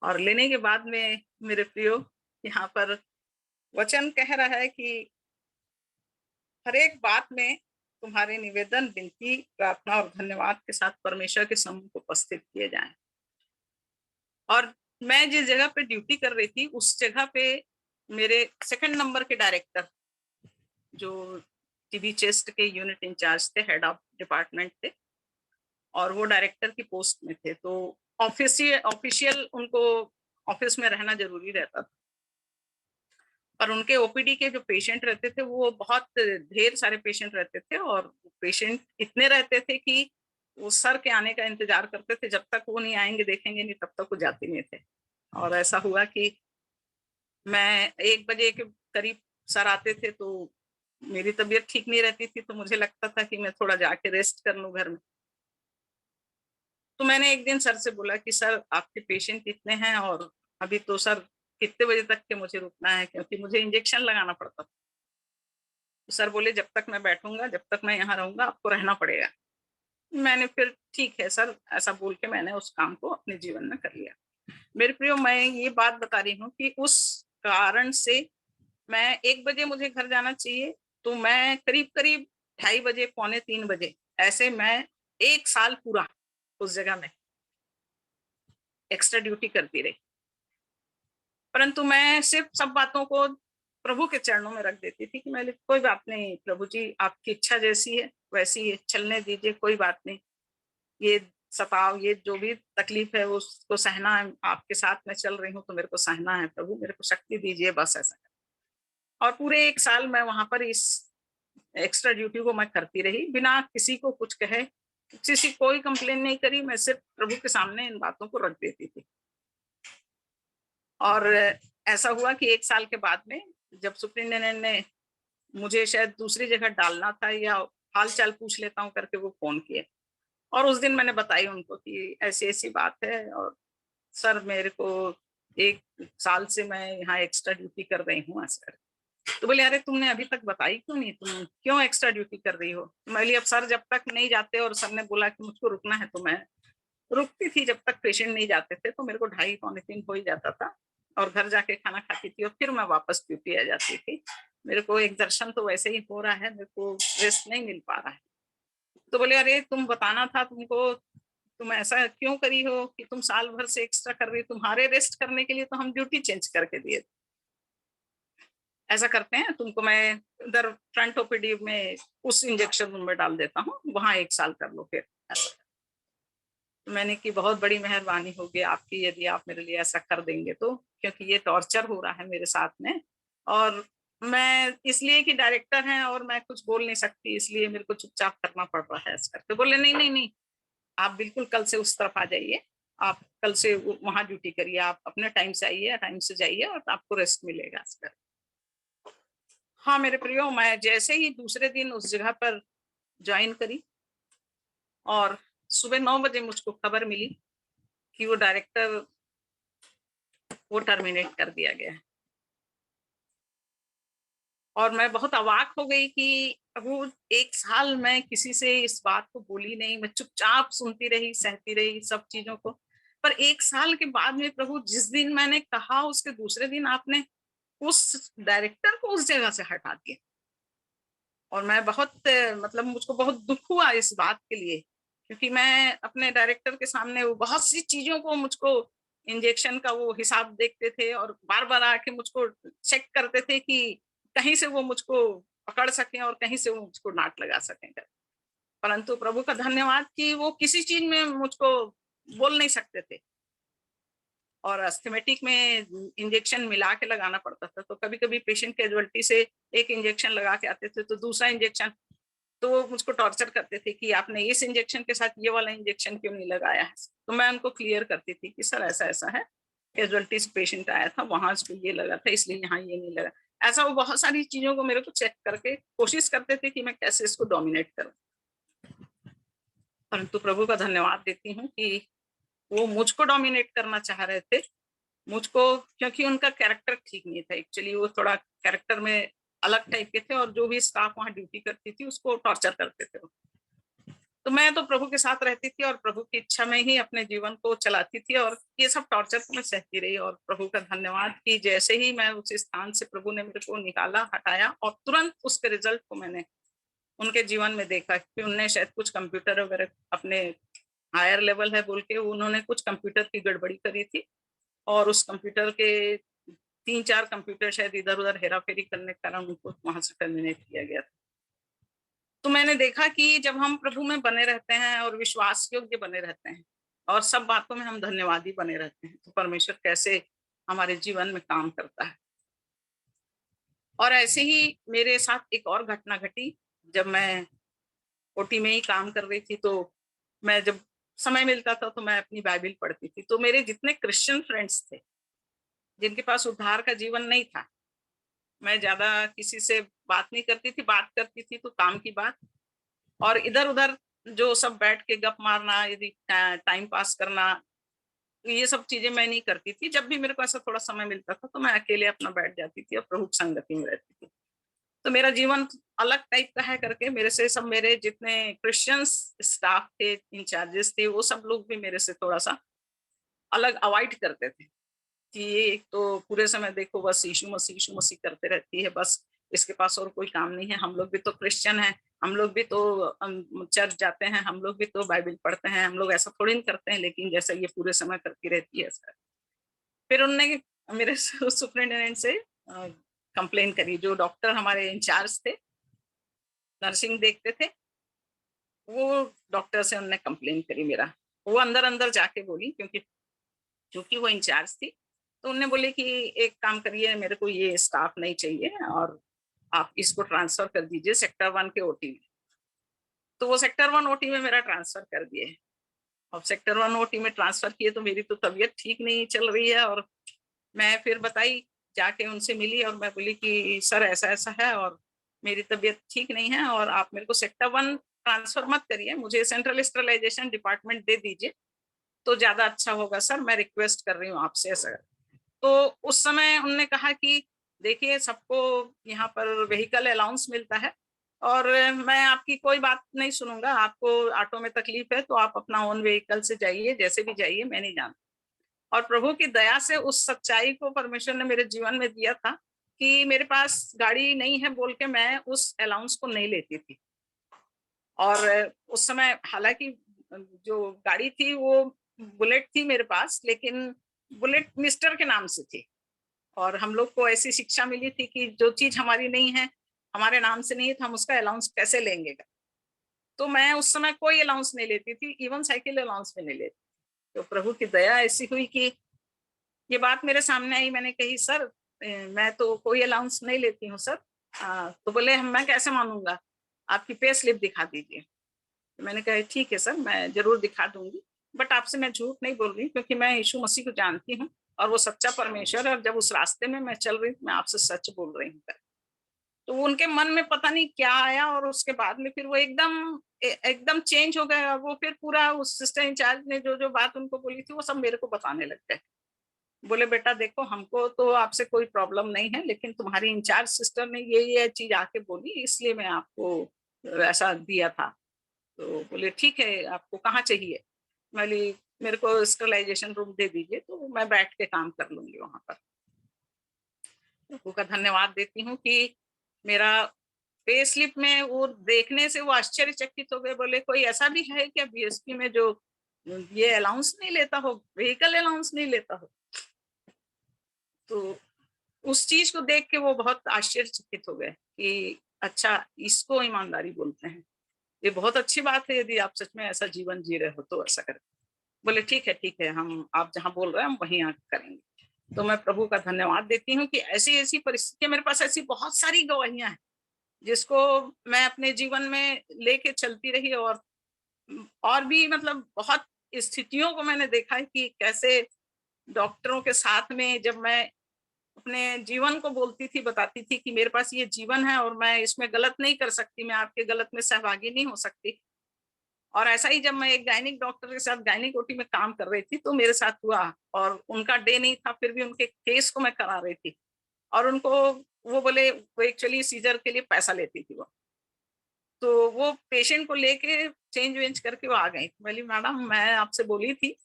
Speaker 6: और लेने के बाद में मेरे प्रियो, यहाँ पर वचन कह रहा है कि हर एक बात में तुम्हारे निवेदन, विनती, प्रार्थना और धन्यवाद के साथ परमेश्वर के सम्मुख उपस्थित किए जाएं। और मैं जिस जगह पे ड्यूटी कर रही थी, उस जगह पे मेरे 2nd नंबर के डायरेक्टर, जो टीबी चेस्ट के यूनिट इंचार्ज थे, हेड ऑफ डिपार्टमेंट थे, और वो डायरेक्टर की पोस्ट में थे। तो ऑफिशियल उनको ऑफिस में रहना जरूरी रहता था। और उनके ओपीडी के जो पेशेंट रहते थे, वो बहुत ढेर सारे पेशेंट रहते थे, और पेशेंट इतने रहते थे कि वो सर के आने का इंतजार करते थे, जब तक वो नहीं आएंगे, देखेंगे नहीं, तब तक वो जाते नहीं थे। और ऐसा हुआ कि मैं 1 बजे के करीब सर आते थे, तो मेरी तबीयत ठीक नहीं रहती थी, तो मुझे लगता था कि मैं थोड़ा जाके रेस्ट कर लूं घर में। तो मैंने एक दिन सर से बोला कि सर, आपके पेशेंट इतने हैं और अभी तो सर कितने बजे तक के मुझे रुकना है, क्योंकि मुझे इंजेक्शन लगाना पड़ता था। सर बोले जब तक मैं बैठूंगा, जब तक मैं यहाँ रहूंगा, आपको रहना पड़ेगा। मैंने फिर ठीक है सर ऐसा बोल के मैंने उस काम को अपने जीवन में कर लिया। मेरे प्रियो, मैं ये बात बता रही हूँ कि उस कारण से मैं 1 बजे मुझे घर जाना चाहिए, तो मैं करीब करीब 2:30 बजे, 2:45 बजे, ऐसे मैं 1 साल पूरा उस जगह में एक्स्ट्रा ड्यूटी करती रही। परंतु मैं सिर्फ सब बातों को प्रभु के चरणों में रख देती थी कि मैं कोई बात नहीं प्रभु जी, आपकी इच्छा जैसी है वैसी है, चलने दीजिए, कोई बात नहीं। ये सताव, ये जो भी तकलीफ है उसको सहना है, आपके साथ मैं चल रही हूँ तो मेरे को सहना है प्रभु, मेरे को शक्ति दीजिए, बस ऐसा। और पूरे 1 साल मैं वहां पर इस एक्स्ट्रा ड्यूटी को मैं करती रही, बिना किसी को कुछ कहे, किसी कोई कंप्लेन नहीं करी। मैं सिर्फ प्रभु के सामने इन बातों को रख देती थी। और ऐसा हुआ कि 1 साल के बाद में जब सुप्रिंटेंडेंट ने मुझे शायद दूसरी जगह डालना था या हाल चाल पूछ लेता हूँ करके वो फोन किए, और उस दिन मैंने बताई उनको कि ऐसी ऐसी बात है और सर मेरे को 1 साल से मैं यहाँ एक्स्ट्रा ड्यूटी कर रही हूँ सर। तो बोले अरे तुमने अभी तक बताई क्यों नहीं, तुम क्यों एक्स्ट्रा ड्यूटी कर रही हो? मैं बोली अब सर जब तक नहीं जाते और सर ने बोला कि मुझको रुकना है तो मैं रुकती थी। जब तक पेशेंट नहीं जाते थे तो मेरे को 2:30 पौने 3 हो ही जाता था, और घर जाके खाना खाती थी और फिर मैं वापस ड्यूटी आ जाती थी। मेरे को एक दर्शन तो वैसे ही हो रहा है, मेरे को रेस्ट नहीं मिल पा रहा है। तो बोले अरे तुम बताना था तुमको, तुम ऐसा क्यों करी हो कि तुम साल भर से एक्स्ट्रा कर रही, तुम्हारे रेस्ट करने के लिए तो हम ड्यूटी चेंज करके दिए। ऐसा करते हैं, तुमको मैं इधर फ्रंट ओपीडी में उस इंजेक्शन रूम में डाल देता हूँ, वहां 1 साल कर लो फिर। ऐसा तो मैंने कि बहुत बड़ी मेहरबानी होगी आपकी यदि आप मेरे लिए ऐसा कर देंगे तो, क्योंकि ये टॉर्चर हो रहा है मेरे साथ में, और मैं इसलिए कि डायरेक्टर हैं और मैं कुछ बोल नहीं सकती, इसलिए मेरे को चुपचाप करना पड़ रहा है ऐसा करके। बोले नहीं नहीं नहीं, आप बिल्कुल कल से उस तरफ आ जाइए, आप कल से वहां ड्यूटी करिए, आप अपने टाइम से आइए, टाइम से जाइए और आपको रेस्ट मिलेगा इस पर। हाँ मेरे प्रियो, मैं जैसे ही दूसरे दिन उस जगह पर ज्वाइन करी और सुबह 9 बजे मुझको खबर मिली कि वो डायरेक्टर वो टर्मिनेट कर दिया गया है, और मैं बहुत अवाक हो गई कि वो 1 साल मैं किसी से इस बात को बोली नहीं, मैं चुपचाप सुनती रही, सहती रही सब चीजों को। पर 1 साल के बाद में प्रभु जिस दिन मैंने कहा उसके दूसरे दिन आपने उस डायरेक्टर को उस जगह से हटा दिया, और मैं बहुत मतलब मुझको बहुत दुख हुआ इस बात के लिए, क्योंकि मैं अपने डायरेक्टर के सामने वो बहुत सी चीजों को, मुझको इंजेक्शन का वो हिसाब देखते थे और बार बार आके मुझको चेक करते थे कि कहीं से वो मुझको पकड़ सकें और कहीं से वो मुझको नाट लगा सकें। परंतु प्रभु का धन्यवाद कि वो किसी चीज में मुझको बोल नहीं सकते थे, और अस्थमेटिक में इंजेक्शन मिला के लगाना पड़ता था, तो कभी कभी पेशेंट कैजुअलिटी से एक इंजेक्शन लगा के आते थे तो दूसरा इंजेक्शन, तो वो मुझको टॉर्चर करते थे कि आपने इस इंजेक्शन के साथ ये वाला इंजेक्शन क्यों नहीं लगाया है। तो मैं उनको क्लियर करती थी कि सर ऐसा ऐसा है, कैजुअलिटी से पेशेंट आया था, वहां इसको ये लगा था इसलिए यहाँ ये नहीं लगा। ऐसा वो बहुत सारी चीजों को मेरे को चेक करके कोशिश करते थे कि मैं कैसे इसको डोमिनेट करूं। परंतु प्रभु का धन्यवाद देती हूँ कि वो मुझको डोमिनेट करना चाह रहे थे, मुझको, क्योंकि उनका कैरेक्टर ठीक नहीं था। एक्चुअली वो थोड़ा कैरेक्टर में अलग टाइप के थे, और जो भी स्टाफ वहां ड्यूटी करती थी उसको टॉर्चर करते थे। तो मैं तो प्रभु के साथ रहती थी और प्रभु की इच्छा में ही अपने जीवन को चलाती थी, और ये सब टॉर्चर को मैं सहती रही। और प्रभु का धन्यवाद कि जैसे ही मैं उस स्थान से प्रभु ने मेरे को निकाला, हटाया, और तुरंत उसके रिजल्ट को मैंने उनके जीवन में देखा कि उनने शायद कुछ कंप्यूटर वगैरह अपने हायर लेवल है बोल के उन्होंने कुछ कंप्यूटर की गड़बड़ी करी थी, और उस कंप्यूटर के 3-4 कंप्यूटर शायद इधर उधर हेरा फेरी करने के कारण उनको वहां से टर्मिनेट किया गया था। तो मैंने देखा कि जब हम प्रभु में बने रहते हैं और विश्वास योग्य बने रहते हैं और सब बातों में हम धन्यवादी बने रहते हैं, तो परमेश्वर कैसे हमारे जीवन में काम करता है। और ऐसे ही मेरे साथ एक और घटना घटी। जब मैं ओटी में ही काम कर रही थी, तो मैं जब समय मिलता था तो मैं अपनी बाइबल पढ़ती थी। तो मेरे जितने क्रिश्चियन फ्रेंड्स थे जिनके पास उद्धार का जीवन नहीं था, मैं ज्यादा किसी से बात नहीं करती थी, बात करती थी तो काम की बात, और इधर उधर जो सब बैठ के गप मारना, यदि टाइम पास करना, ये सब चीजें मैं नहीं करती थी। जब भी मेरे को ऐसा थोड़ा समय मिलता था तो मैं अकेले अपना बैठ जाती थी और प्रभु की संगति में रहती थी। तो मेरा जीवन अलग टाइप का है करके मेरे से सब, मेरे जितने क्रिश्चियंस स्टाफ थे, इंचार्जेस थे, वो सब लोग भी मेरे से थोड़ा सा अलग अवॉइड करते थे कि ये एक तो पूरे समय देखो बस यीशु मसीह करते रहती है, बस इसके पास और कोई काम नहीं है। हम लोग भी तो क्रिश्चियन हैं, हम लोग भी तो चर्च जाते हैं, हम लोग भी तो बाइबल पढ़ते हैं, हम लोग ऐसा थोड़ी नहीं करते हैं, लेकिन जैसा ये पूरे समय करती रहती है सर। फिर उन्होंने मेरे सुपरिटेंडेंट से कंप्लेन करी, जो डॉक्टर हमारे इंचार्ज थे, नर्सिंग देखते थे, वो डॉक्टर से उन्होंने कंप्लेन करी मेरा। वो अंदर अंदर जाके बोली, क्योंकि वो इंचार्ज थी, तो उन्होंने बोले कि एक काम करिए, मेरे को ये स्टाफ नहीं चाहिए और आप इसको ट्रांसफर कर दीजिए सेक्टर 1 के ओटी में। तो वो सेक्टर 1 ओटी में मेरा ट्रांसफर कर दिए। अब सेक्टर 1 ओटी में ट्रांसफर किए तो मेरी तो तबीयत ठीक नहीं चल रही है, और मैं फिर बताई, जाके उनसे मिली और मैं बोली कि सर ऐसा ऐसा है और मेरी तबीयत ठीक नहीं है, और आप मेरे को सेक्टर 1 ट्रांसफर मत करिए, मुझे सेंट्रल स्टरलाइजेशन डिपार्टमेंट दे दीजिए तो ज्यादा अच्छा होगा सर, मैं रिक्वेस्ट कर रही हूँ आपसे ऐसा। तो उस समय उन्होंने कहा कि देखिए सबको यहाँ पर व्हीकल अलाउंस मिलता है और मैं आपकी कोई बात नहीं सुनूंगा, आपको ऑटो में तकलीफ है तो आप अपना ओन व्हीकल से जाइए, जैसे भी जाइए, मैं नहीं जानता। और प्रभु की दया से उस सच्चाई को परमेश्वर ने मेरे जीवन में दिया था कि मेरे पास गाड़ी नहीं है बोल के मैं उस अलाउंस को नहीं लेती थी। और उस समय हालांकि जो गाड़ी थी वो बुलेट थी मेरे पास, लेकिन बुलेट मिस्टर के नाम से थी, और हम लोग को ऐसी शिक्षा मिली थी कि जो चीज हमारी नहीं है, हमारे नाम से नहीं है, तो हम उसका अलाउंस कैसे लेंगे। तो मैं उस समय कोई अलाउंस नहीं लेती थी, इवन साइकिल अलाउंस भी नहीं लेती। तो प्रभु की दया ऐसी हुई कि ये बात मेरे सामने आई, मैंने कही सर मैं तो कोई अलाउंस नहीं लेती हूँ सर। तो बोले मैं कैसे मानूंगा, आपकी पे स्लिप दिखा दीजिए। तो मैंने कहा ठीक है सर, मैं जरूर दिखा दूंगी, बट आपसे मैं झूठ नहीं बोल रही, क्योंकि मैं यीशु मसीह को जानती हूँ और वो सच्चा परमेश्वर है, और जब उस रास्ते में मैं चल रही हूँ मैं आपसे सच बोल रही हूँ। तो उनके मन में पता नहीं क्या आया, और उसके बाद में फिर वो एकदम चेंज हो गया। वो फिर पूरा उस सिस्टर इंचार्ज ने जो जो बात उनको बोली थी वो सब मेरे को बताने लग गए। बोले बेटा देखो, हमको तो आपसे कोई प्रॉब्लम नहीं है, लेकिन तुम्हारी इंचार्ज सिस्टर ने ये चीज आके बोली, इसलिए मैं आपको ऐसा दिया था। तो बोले ठीक है, आपको कहाँ चाहिए। मेरे को स्टरलाइजेशन रूम दे दीजिए तो मैं बैठ के काम कर लूंगी वहां पर। प्रभु का धन्यवाद देती हूँ कि मेरा पे स्लिप में वो देखने से वो आश्चर्यचकित हो गए। बोले कोई ऐसा भी है क्या बीएसपी में जो ये अलाउंस नहीं लेता हो, व्हीकल अलाउंस नहीं लेता हो। तो उस चीज को देख के वो बहुत आश्चर्यचकित हो गए कि अच्छा, इसको ईमानदारी बोलते हैं, ये बहुत अच्छी बात है, यदि आप सच में ऐसा जीवन जी रहे हो तो ऐसा करें। बोले ठीक है, हम आप जहाँ बोल रहे हैं हम वहीं आकर करेंगे। तो मैं प्रभु का धन्यवाद देती हूँ कि ऐसी ऐसी परिस्थितियां, मेरे पास ऐसी बहुत सारी गवाहियां हैं जिसको मैं अपने जीवन में लेके चलती रही, और भी मतलब बहुत स्थितियों को मैंने देखा है कि कैसे डॉक्टरों के साथ में जब मैं अपने जीवन को बोलती थी, बताती थी कि मेरे पास ये जीवन है और मैं इसमें गलत नहीं कर सकती, मैं आपके गलत में सहभागी नहीं हो सकती। और ऐसा ही जब मैं एक गायनिक डॉक्टर के साथ गायनिक ओटी में काम कर रही थी तो मेरे साथ हुआ, और उनका डे नहीं था, फिर भी उनके केस को मैं करा रही थी, और उनको वो बोले, वो एक्चुअली सीजर के लिए पैसा लेती थी वो, तो वो पेशेंट को लेके चेंज वेंज करके वो आ गई। बोली मैडम मैं आपसे बोली थी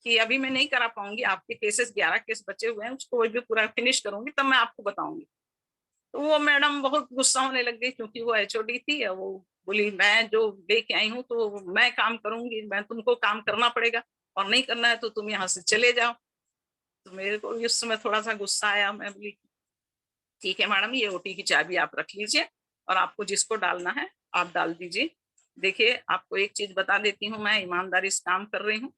Speaker 6: कि अभी मैं नहीं करा पाऊंगी, आपके केसेस 11 केस बचे हुए हैं, उसको भी पूरा फिनिश करूंगी तब मैं आपको बताऊंगी। तो वो मैडम बहुत गुस्सा होने लग गई, क्योंकि वो एचओडी थी। वो बोली मैं जो लेके आई हूँ तो मैं काम करूंगी, मैं तुमको काम करना पड़ेगा, और नहीं करना है तो तुम यहाँ से चले जाओ। तो मेरे को उस समय थोड़ा सा गुस्सा आया। मैं बोली ठीक है मैडम, ये ओटी की चाबी आप रख लीजिए, और आपको जिसको डालना है आप डाल दीजिए। देखिए आपको एक चीज बता देती हूँ, मैं ईमानदारी से काम कर रही हूँ,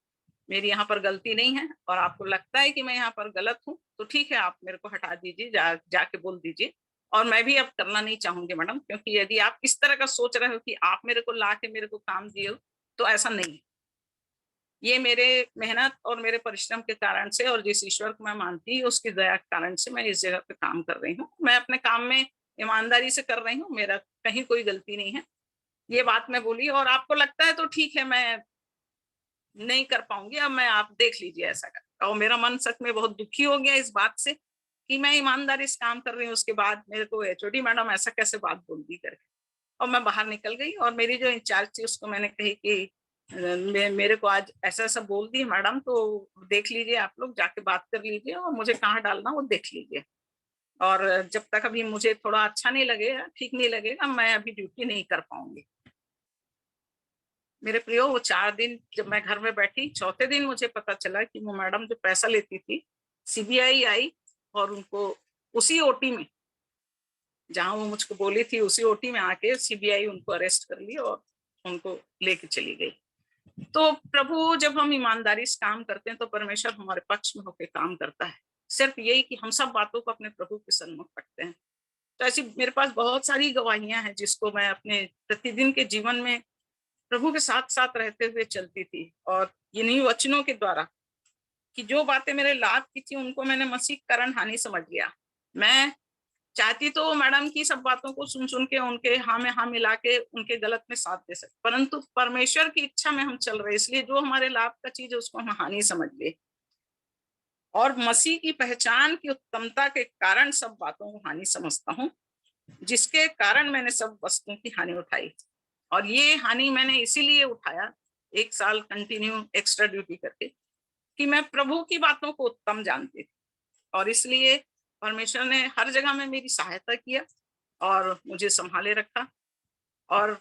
Speaker 6: मेरी यहाँ पर गलती नहीं है, और आपको लगता है कि मैं यहाँ पर गलत हूँ तो ठीक है, आप मेरे को हटा दीजिए, जाके बोल दीजिए। और मैं भी अब करना नहीं चाहूंगी मैडम, क्योंकि यदि आप इस तरह का सोच रहे हो कि आप मेरे को ला के मेरे को काम दिए हो, तो ऐसा नहीं है। ये मेरे मेहनत और मेरे परिश्रम के कारण से, और जिस ईश्वर को मैं मानती हूँ उसकी दया के कारण से मैं इस जगह पे काम कर रही हूँ। मैं अपने काम में ईमानदारी से कर रही हूँ, मेरा कहीं कोई गलती नहीं है। ये बात मैं बोली, और आपको लगता है तो ठीक है, मैं नहीं कर पाऊंगी, अब मैं आप देख लीजिए ऐसा कर। और मेरा मन सच में बहुत दुखी हो गया इस बात से कि मैं ईमानदारी से काम कर रही हूँ, उसके बाद मेरे को एचओडी मैडम ऐसा कैसे बात बोल दी करके, और मैं बाहर निकल गई। और मेरी जो इंचार्ज थी उसको मैंने कही कि मेरे को आज ऐसा ऐसा बोल दी मैडम, तो देख लीजिए, आप लोग जाके बात कर लीजिए और मुझे कहाँ डालना वो देख लीजिए, और जब तक अभी मुझे थोड़ा अच्छा नहीं लगेगा, ठीक नहीं लगेगा, मैं अभी ड्यूटी नहीं कर पाऊंगी। मेरे प्रियो, वो 4 दिन जब मैं घर में बैठी, चौथे दिन मुझे पता चला कि वो मैडम जो पैसा लेती थी, सीबीआई आई और उनको उसी ओटी में, जहां वो मुझको बोली थी, उसी ओटी में आके सीबीआई उनको अरेस्ट कर ली और उनको लेके चली गई। तो प्रभु, जब हम ईमानदारी से काम करते हैं तो परमेश्वर हमारे पक्ष में होकर काम करता है। सिर्फ यही कि हम सब बातों को अपने प्रभु के सन्मुख रखते हैं। तो ऐसी मेरे पास बहुत सारी गवाहियां हैं जिसको मैं अपने प्रतिदिन के जीवन में प्रभु के साथ साथ रहते हुए चलती थी, और इन्हीं वचनों के द्वारा कि जो बातें मेरे लाभ की थी उनको मैंने मसीह कारण हानि समझ लिया। मैं चाहती तो मैडम की सब बातों को सुन सुन के उनके हाँ में हाँ मिला के उनके गलत में साथ दे सकते, परंतु परमेश्वर की इच्छा में हम चल रहे, इसलिए जो हमारे लाभ का चीज है उसको हम हानि समझ लिए, और मसीह की पहचान की उत्तमता के कारण सब बातों को हानि समझता हूँ, जिसके कारण मैंने सब वस्तुओं की हानि उठाई। और ये हानि मैंने इसीलिए उठाया 1 साल कंटिन्यू एक्स्ट्रा ड्यूटी करके, कि मैं प्रभु की बातों को उत्तम जानती थी, और इसलिए परमेश्वर ने हर जगह में मेरी सहायता किया और मुझे संभाले रखा। और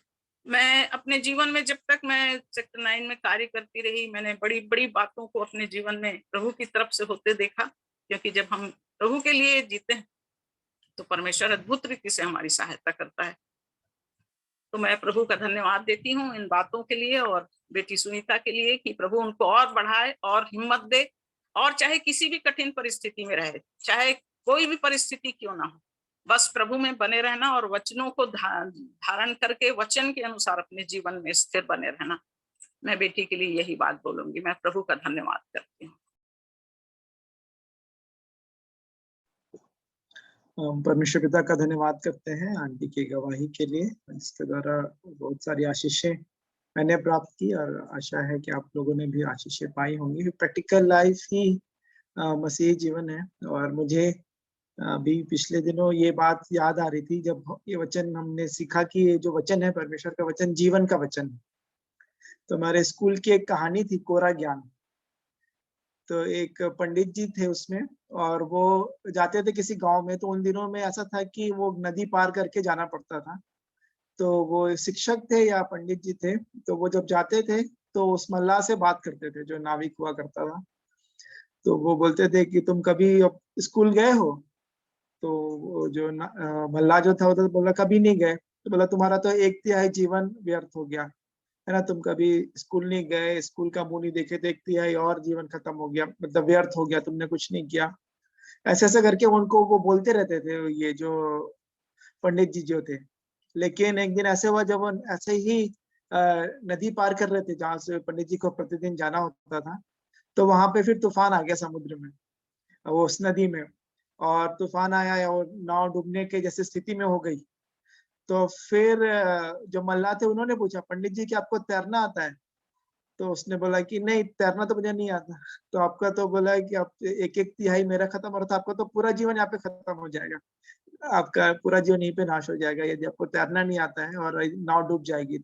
Speaker 6: मैं अपने जीवन में, जब तक मैं सेक्टर 9 में कार्य करती रही, मैंने बड़ी बड़ी बातों को अपने जीवन में प्रभु की तरफ से होते देखा, क्योंकि जब हम प्रभु के लिए जीते हैं तो परमेश्वर अद्भुत रीति से हमारी सहायता करता है। तो मैं प्रभु का धन्यवाद देती हूँ इन बातों के लिए, और बेटी सुनीता के लिए कि प्रभु उनको और बढ़ाए और हिम्मत दे, और चाहे किसी भी कठिन परिस्थिति में रहे, चाहे कोई भी परिस्थिति क्यों ना हो, बस प्रभु में बने रहना और वचनों को धारण करके वचन के अनुसार अपने जीवन में स्थिर बने रहना। मैं बेटी के लिए यही बात बोलूंगी। मैं प्रभु का धन्यवाद करती हूँ।
Speaker 1: हम परमेश्वर पिता का धन्यवाद करते हैं आंटी की गवाही के लिए। इसके द्वारा बहुत सारी आशीषें मैंने प्राप्त की, और आशा है कि आप लोगों ने भी आशीषें पाई होंगी। प्रैक्टिकल लाइफ ही मसीही जीवन है। और मुझे अभी पिछले दिनों ये बात याद आ रही थी, जब ये वचन हमने सीखा कि ये जो वचन है परमेश्वर का वचन जीवन का वचन है। तो हमारे स्कूल की एक कहानी थी, कोरा ज्ञान। तो एक पंडित जी थे उसमें, और वो जाते थे किसी गांव में। तो उन दिनों में ऐसा था कि वो नदी पार करके जाना पड़ता था। तो वो शिक्षक थे या पंडित जी थे, तो वो जब जाते थे तो उस मल्लाह से बात करते थे जो नाविक हुआ करता था। तो वो बोलते थे कि तुम कभी स्कूल गए हो? तो वो जो मल्लाह जो था वो तो बोला कभी नहीं गए। तो बोला तुम्हारा तो 1/3 जीवन व्यर्थ हो गया है ना, तुम कभी स्कूल नहीं गए, स्कूल का मुंह नहीं देखे, तो 1/3 और जीवन खत्म हो गया, मतलब व्यर्थ हो गया, तुमने कुछ नहीं किया। ऐसे ऐसे करके उनको वो बोलते रहते थे, ये जो पंडित जी जो थे। लेकिन एक दिन ऐसे हुआ जब वो ऐसे ही नदी पार कर रहे थे जहाँ से पंडित जी को प्रतिदिन जाना होता था। तो वहां पे फिर तूफान आ गया समुद्र में, वो उस नदी में। और तूफान आया और नाव डूबने के जैसे स्थिति में हो गई। तो फिर जो मल्लाह थे उन्होंने पूछा, पंडित जी क्या आपको तैरना आता है? तो उसने बोला कि नहीं, तैरना तो मुझे नहीं आता। तो आपका तो बोला है कि आप 1/3 मेरा खत्म हो रहा था, आपका तो पूरा जीवन यहाँ पे खत्म हो जाएगा, आपका पूरा जीवन यहीं पे नाश हो जाएगा यदि आपको तैरना नहीं आता है और नाव डूब जाएगी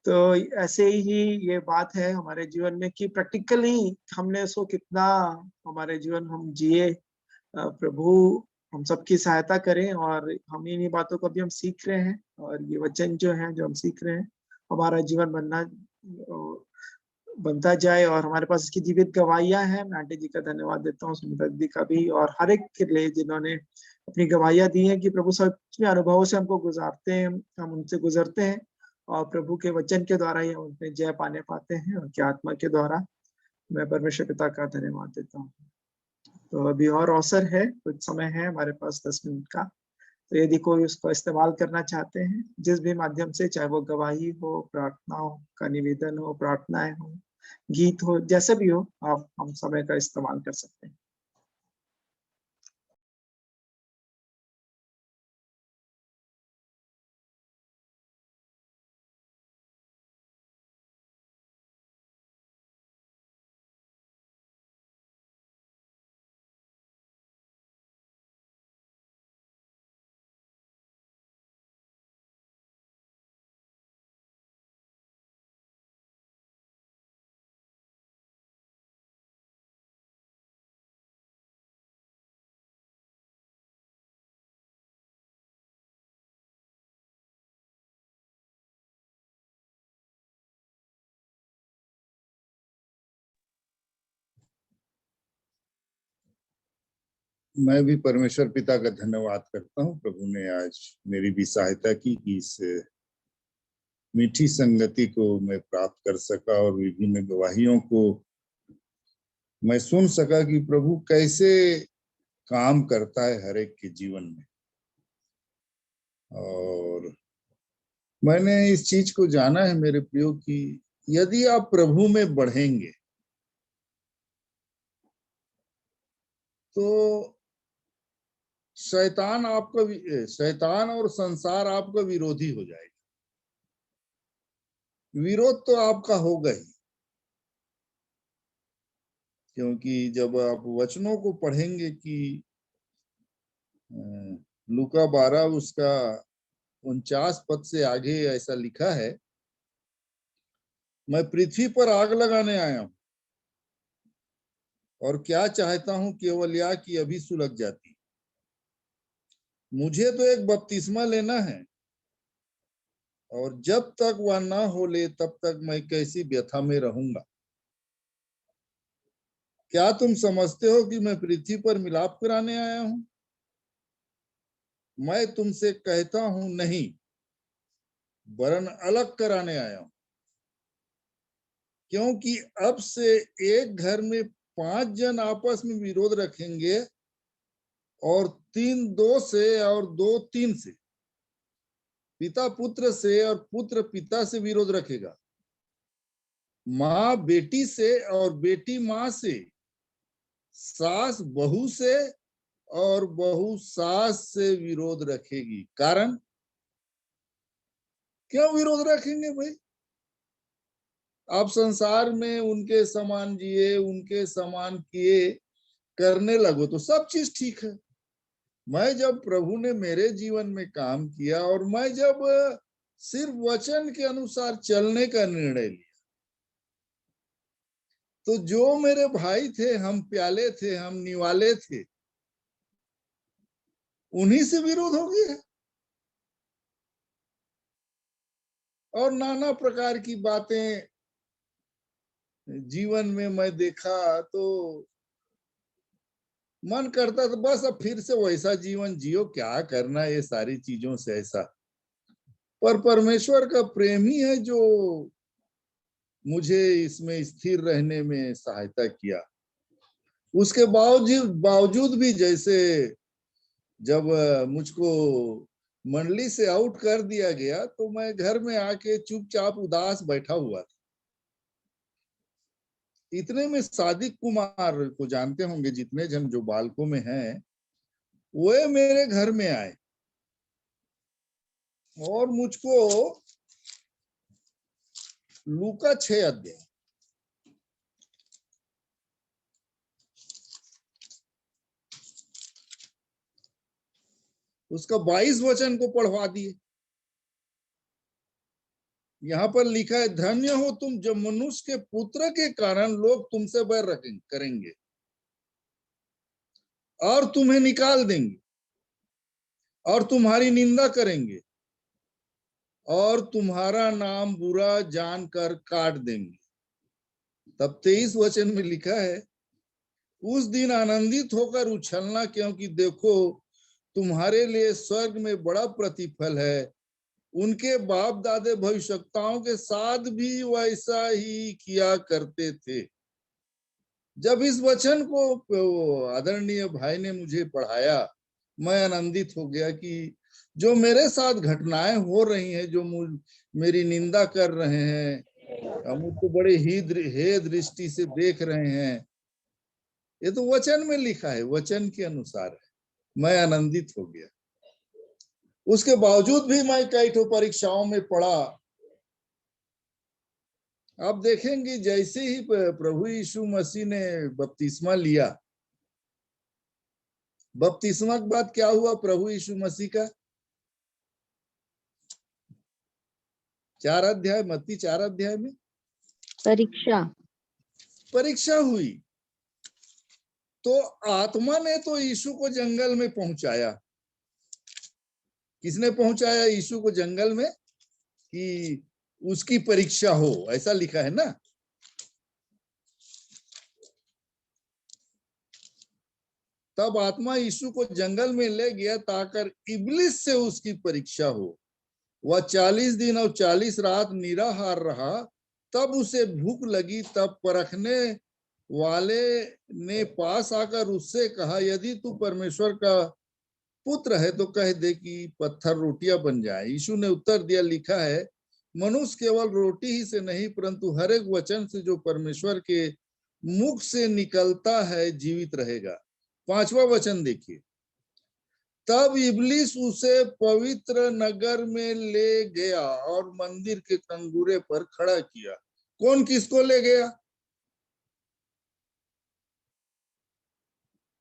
Speaker 1: तो ऐसे ही ये बात है हमारे जीवन में कि प्रैक्टिकली हमने उसको कितना हमारे जीवन हम जिए। प्रभु हम सबकी सहायता करें, और हम इन्हीं बातों को भी हम सीख रहे हैं, और ये वचन जो है जो हम सीख रहे हैं हमारा जीवन बनता जाए, और हमारे पास इसकी जीवित गवाहियां हैं। मैं आंटी जी का धन्यवाद देता हूँ, सुनीता दी का भी, और हर एक के लिए जिन्होंने अपनी गवाहियां दी हैं कि प्रभु सच में अनुभवों से हमको गुजारते हैं, हम उनसे गुजरते हैं, और प्रभु के वचन के द्वारा ही हम उनमें जय पाने पाते हैं, और की आत्मा के द्वारा। मैं परमेश्वर पिता का धन्यवाद देता हूँ। तो अभी और अवसर है, कुछ समय है हमारे पास 10 मिनट का। तो यदि कोई उसको इस्तेमाल करना चाहते हैं जिस भी माध्यम से, चाहे वो गवाही हो, प्रार्थना का निवेदन हो, प्रार्थनाएं हो, गीत हो, जैसे भी हो, आप हम समय का इस्तेमाल कर सकते हैं।
Speaker 9: मैं भी परमेश्वर पिता का धन्यवाद करता हूँ। प्रभु ने आज मेरी भी सहायता की कि इस मीठी संगति को मैं प्राप्त कर सका और विभिन्न गवाहियों को मैं सुन सका कि प्रभु कैसे काम करता है हर एक के जीवन में। और मैंने इस चीज को जाना है मेरे प्रियो कि यदि आप प्रभु में बढ़ेंगे तो शैतान और संसार आपका विरोधी हो जाएगा। विरोध तो आपका होगा ही, क्योंकि जब आप वचनों को पढ़ेंगे कि लूका 12 उसका 49 पद से आगे ऐसा लिखा है, मैं पृथ्वी पर आग लगाने आया हूं और क्या चाहता हूं केवल यह कि अभी सुलग जाती। मुझे तो एक बपतिस्मा लेना है और जब तक वह ना हो ले तब तक मैं कैसी व्यथा में रहूंगा। क्या तुम समझते हो कि मैं पृथ्वी पर मिलाप कराने आया हूं? मैं तुमसे कहता हूं नहीं, वरन अलग कराने आया हूं। क्योंकि अब से एक घर में 5 जन आपस में विरोध रखेंगे और 3 2 से और 2 3 से, पिता पुत्र से और पुत्र पिता से विरोध रखेगा, माँ बेटी से और बेटी माँ से, सास बहू से और बहू सास से विरोध रखेगी। कारण क्यों विरोध रखेंगे भाई? आप संसार में उनके समान जिए, उनके समान किए करने लगो तो सब चीज ठीक है। मैं जब प्रभु ने मेरे जीवन में काम किया और मैं जब सिर्फ वचन के अनुसार चलने का निर्णय लिया, तो जो मेरे भाई थे, हम प्याले थे, हम निवाले थे, उन्हीं से विरोध हो गया। और नाना प्रकार की बातें जीवन में मैं देखा तो मन करता था बस अब फिर से वैसा जीवन जियो, क्या करना ये सारी चीजों से ऐसा। पर परमेश्वर का प्रेम ही है जो मुझे इसमें स्थिर रहने में सहायता किया। उसके बावजूद भी जैसे जब मुझको मंडली से आउट कर दिया गया तो मैं घर में आके चुपचाप उदास बैठा हुआ था। इतने में सादिक कुमार को जानते होंगे जितने जन जो बालकों में हैं, वो मेरे घर में आए और मुझको लूका 6 अध्याय उसका 22 वचन को पढ़वा दिए। यहाँ पर लिखा है, धन्य हो तुम जब मनुष्य के पुत्र के कारण लोग तुमसे बैर करेंगे और तुम्हें निकाल देंगे और तुम्हारी निंदा करेंगे और तुम्हारा नाम बुरा जानकर काट देंगे। तब 23 वचन में लिखा है, उस दिन आनंदित होकर उछलना, क्योंकि देखो तुम्हारे लिए स्वर्ग में बड़ा प्रतिफल है। उनके बाप दादे भविष्यवक्ताओं के साथ भी वैसा ही किया करते थे। जब इस वचन को आदरणीय भाई ने मुझे पढ़ाया, मैं आनंदित हो गया कि जो मेरे साथ घटनाएं हो रही हैं, जो मेरी निंदा कर रहे हैं, मुझको बड़े हे दृष्टि से देख रहे हैं, ये तो वचन में लिखा है, वचन के अनुसार है। मैं आनंदित हो गया। उसके बावजूद भी मैं कई ठो परीक्षाओं में पढ़ा। आप देखेंगे जैसे ही प्रभु यीशु मसीह ने बपतिस्मा लिया, बपतिस्मा के बाद क्या हुआ प्रभु यीशु मसीह का? 4 अध्याय, मत्ती 4 अध्याय में परीक्षा हुई। तो आत्मा ने तो यीशु को जंगल में पहुंचाया। किसने पहुंचाया यीशु को जंगल में? कि उसकी परीक्षा हो, ऐसा लिखा है ना। तब आत्मा यीशु को जंगल में ले गया ताकि इब्लिस से उसकी परीक्षा हो। वह 40 दिन और 40 रात निराहार रहा। तब उसे भूख लगी। तब परखने वाले ने पास आकर उससे कहा, यदि तू परमेश्वर का पुत्र है तो कह दे कि पत्थर रोटियां बन जाए। यीशु ने उत्तर दिया, लिखा है, मनुष्य केवल रोटी ही से नहीं परंतु हर एक वचन से जो परमेश्वर के मुख से निकलता है जीवित रहेगा। 5वां वचन देखिए, तब इब्लिस उसे पवित्र नगर में ले गया और मंदिर के कंगूरे पर खड़ा किया। कौन किसको ले गया?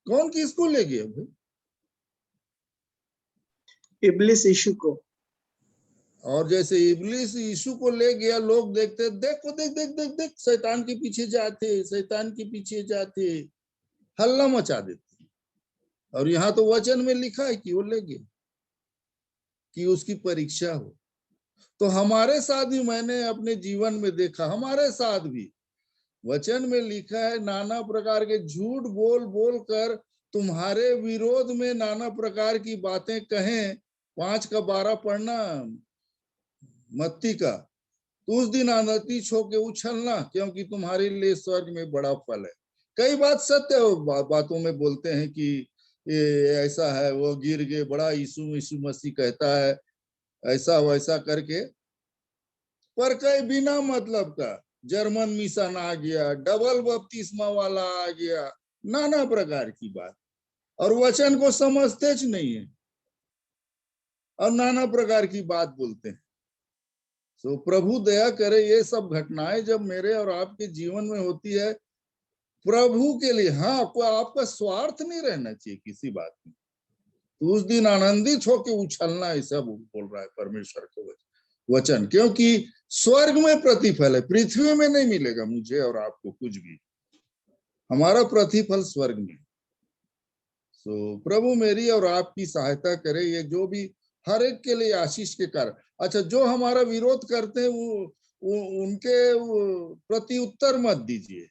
Speaker 9: कौन किसको ले गया भाई?
Speaker 1: इब्लिस यीशु को।
Speaker 9: और जैसे इब्लिस यीशु को ले गया, लोग देखते, देखो देख देख देख देख शैतान के पीछे जाते, शैतान के पीछे जाते, हल्ला मचा देते। और यहाँ तो वचन में लिखा है कि वो ले गए कि उसकी परीक्षा हो। तो हमारे साथ भी मैंने अपने जीवन में देखा, हमारे साथ भी वचन में लिखा है, नाना प्रकार के झूठ बोल बोल कर तुम्हारे विरोध में नाना प्रकार की बातें कहें। 5:12 पढ़ना मत्ती का। तो उस दिन अनति छो के उछलना, क्योंकि तुम्हारे लिए स्वर्ग में बड़ा फल है। कई बात सत्य बातों में बोलते हैं कि ये ऐसा है, वो गिर गए, बड़ा यीशु मसीह कहता है ऐसा वैसा करके। पर कई बिना मतलब का जर्मन मिशन आ गया, डबल बपतिस्मा वाला आ गया, नाना प्रकार की बात, और वचन को समझते ज नहीं है और नाना प्रकार की बात बोलते हैं। तो प्रभु दया करे, ये सब घटनाएं जब मेरे और आपके जीवन में होती है प्रभु के लिए, हाँ, आपका स्वार्थ नहीं रहना चाहिए किसी बात में। तो उस दिन आनंदित होकर उछलना, ऐसा बोल रहा है परमेश्वर के वचन, क्योंकि स्वर्ग में प्रतिफल है, पृथ्वी में नहीं मिलेगा मुझे और आपको कुछ भी। हमारा प्रतिफल स्वर्ग में। तो प्रभु मेरी और आपकी सहायता करे, ये जो भी हर एक के लिए आशीष के कारण। अच्छा, जो हमारा विरोध करते हैं उनके प्रति उत्तर मत दीजिए,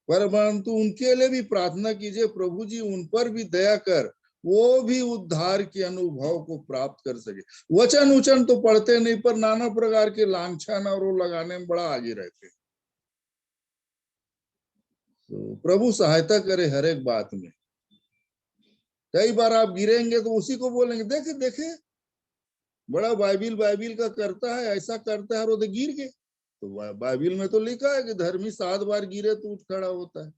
Speaker 9: परंतु उनके लिए भी प्रार्थना कीजिए, प्रभु जी उन पर भी दया कर, वो भी उद्धार के अनुभव को प्राप्त कर सके। वचन तो पढ़ते नहीं, पर नाना प्रकार के लांछन और वो लगाने में बड़ा आगे रहते हैं। तो प्रभु सहायता करे हर एक बात में। कई बार आप गिरेंगे तो उसी को बोलेंगे, देखे देखे बड़ा बाइबिल का करता है, ऐसा करता है, और वो गिर गए। तो बाइबिल में तो लिखा है कि धर्मी 7 बार गिरे तो उठ खड़ा होता है।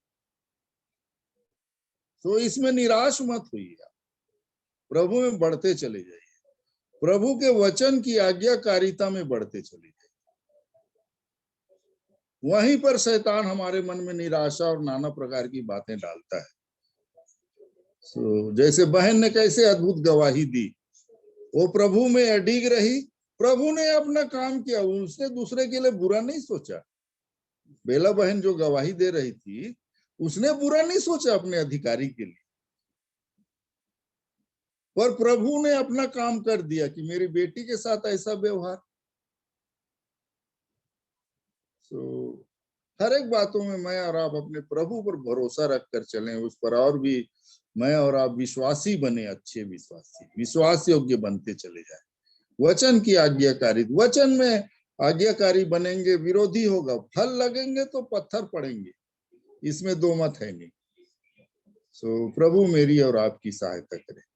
Speaker 9: तो इसमें निराश मत होइए, प्रभु में बढ़ते चले जाइए, प्रभु के वचन की आज्ञाकारिता में बढ़ते चले जाइए। वहीं पर शैतान हमारे मन में निराशा और नाना प्रकार की बातें डालता है। जैसे बहन ने कैसे अद्भुत गवाही दी, वो प्रभु में अडिग रही, प्रभु ने अपना काम किया, उसने दूसरे के लिए बुरा नहीं सोचा। बेला बहन जो गवाही दे रही थी, उसने बुरा नहीं सोचा अपने अधिकारी के लिए, पर प्रभु ने अपना काम कर दिया कि मेरी बेटी के साथ ऐसा व्यवहार। तो हर एक बातों में मैं और आप अपने प्रभु पर भरोसा रखकर चलें, उस पर और भी मैं और आप विश्वासी बने, अच्छे विश्वासी, विश्वास योग्य बनते चले जाए। वचन की आज्ञाकारी, वचन में आज्ञाकारी बनेंगे, विरोधी होगा, फल लगेंगे तो पत्थर पड़ेंगे, इसमें दो मत है नहीं। सो प्रभु मेरी और आपकी सहायता करे।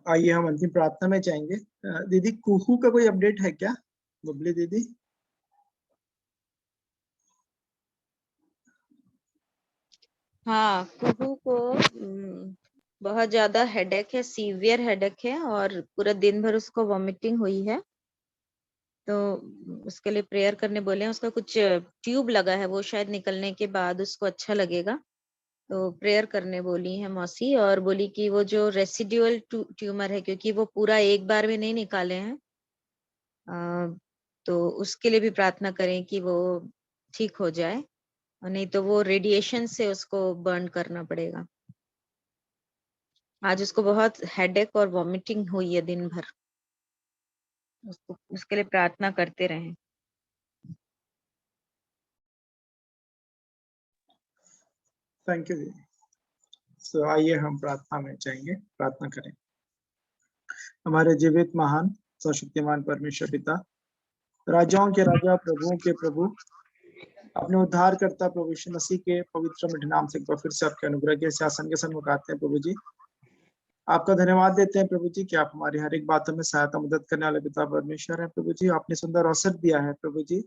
Speaker 1: आइए हम अंतिम प्रार्थना में जाएंगे। दीदी, कुहू का कोई अपडेट है क्या? बबली दीदी।
Speaker 8: हाँ, कुहू को बहुत ज्यादा हेडेक है, सीवियर हेडेक है, और पूरा दिन भर उसको वॉमिटिंग हुई है। तो उसके लिए प्रेयर करने बोले हैं। उसका कुछ ट्यूब लगा है, वो शायद निकलने के बाद उसको अच्छा लगेगा। तो प्रेयर करने बोली है मौसी, और बोली कि वो जो रेसिडुअल ट्यूमर है, क्योंकि वो पूरा एक बार में नहीं निकाले हैं, तो उसके लिए भी प्रार्थना करें कि वो ठीक हो जाए, नहीं तो वो रेडिएशन से उसको बर्न करना पड़ेगा। आज उसको बहुत हेडेक और वॉमिटिंग हुई है दिन भर। उसके लिए प्रार्थना करते रहें।
Speaker 1: थैंक यू दीदी। सो आइए हम प्रार्थना में जाएंगे, प्रार्थना करें। हमारे जीवित महान सर्वशक्तिमान परमेश्वर पिता, राजाओं के राजा, प्रभुओं के प्रभु, अपने उद्धार करता प्रभु यीशु मसीह के पवित्र मीठे नाम से एक बार फिर से आपके अनुग्रह के शासन के सन्मुख आते हैं प्रभु जी। आपका धन्यवाद देते हैं प्रभु जी कि आप हमारी हर एक बातों में सहायता मदद करने वाले पिता परमेश्वर है प्रभु जी। आपने सुंदर अवसर दिया है प्रभु जी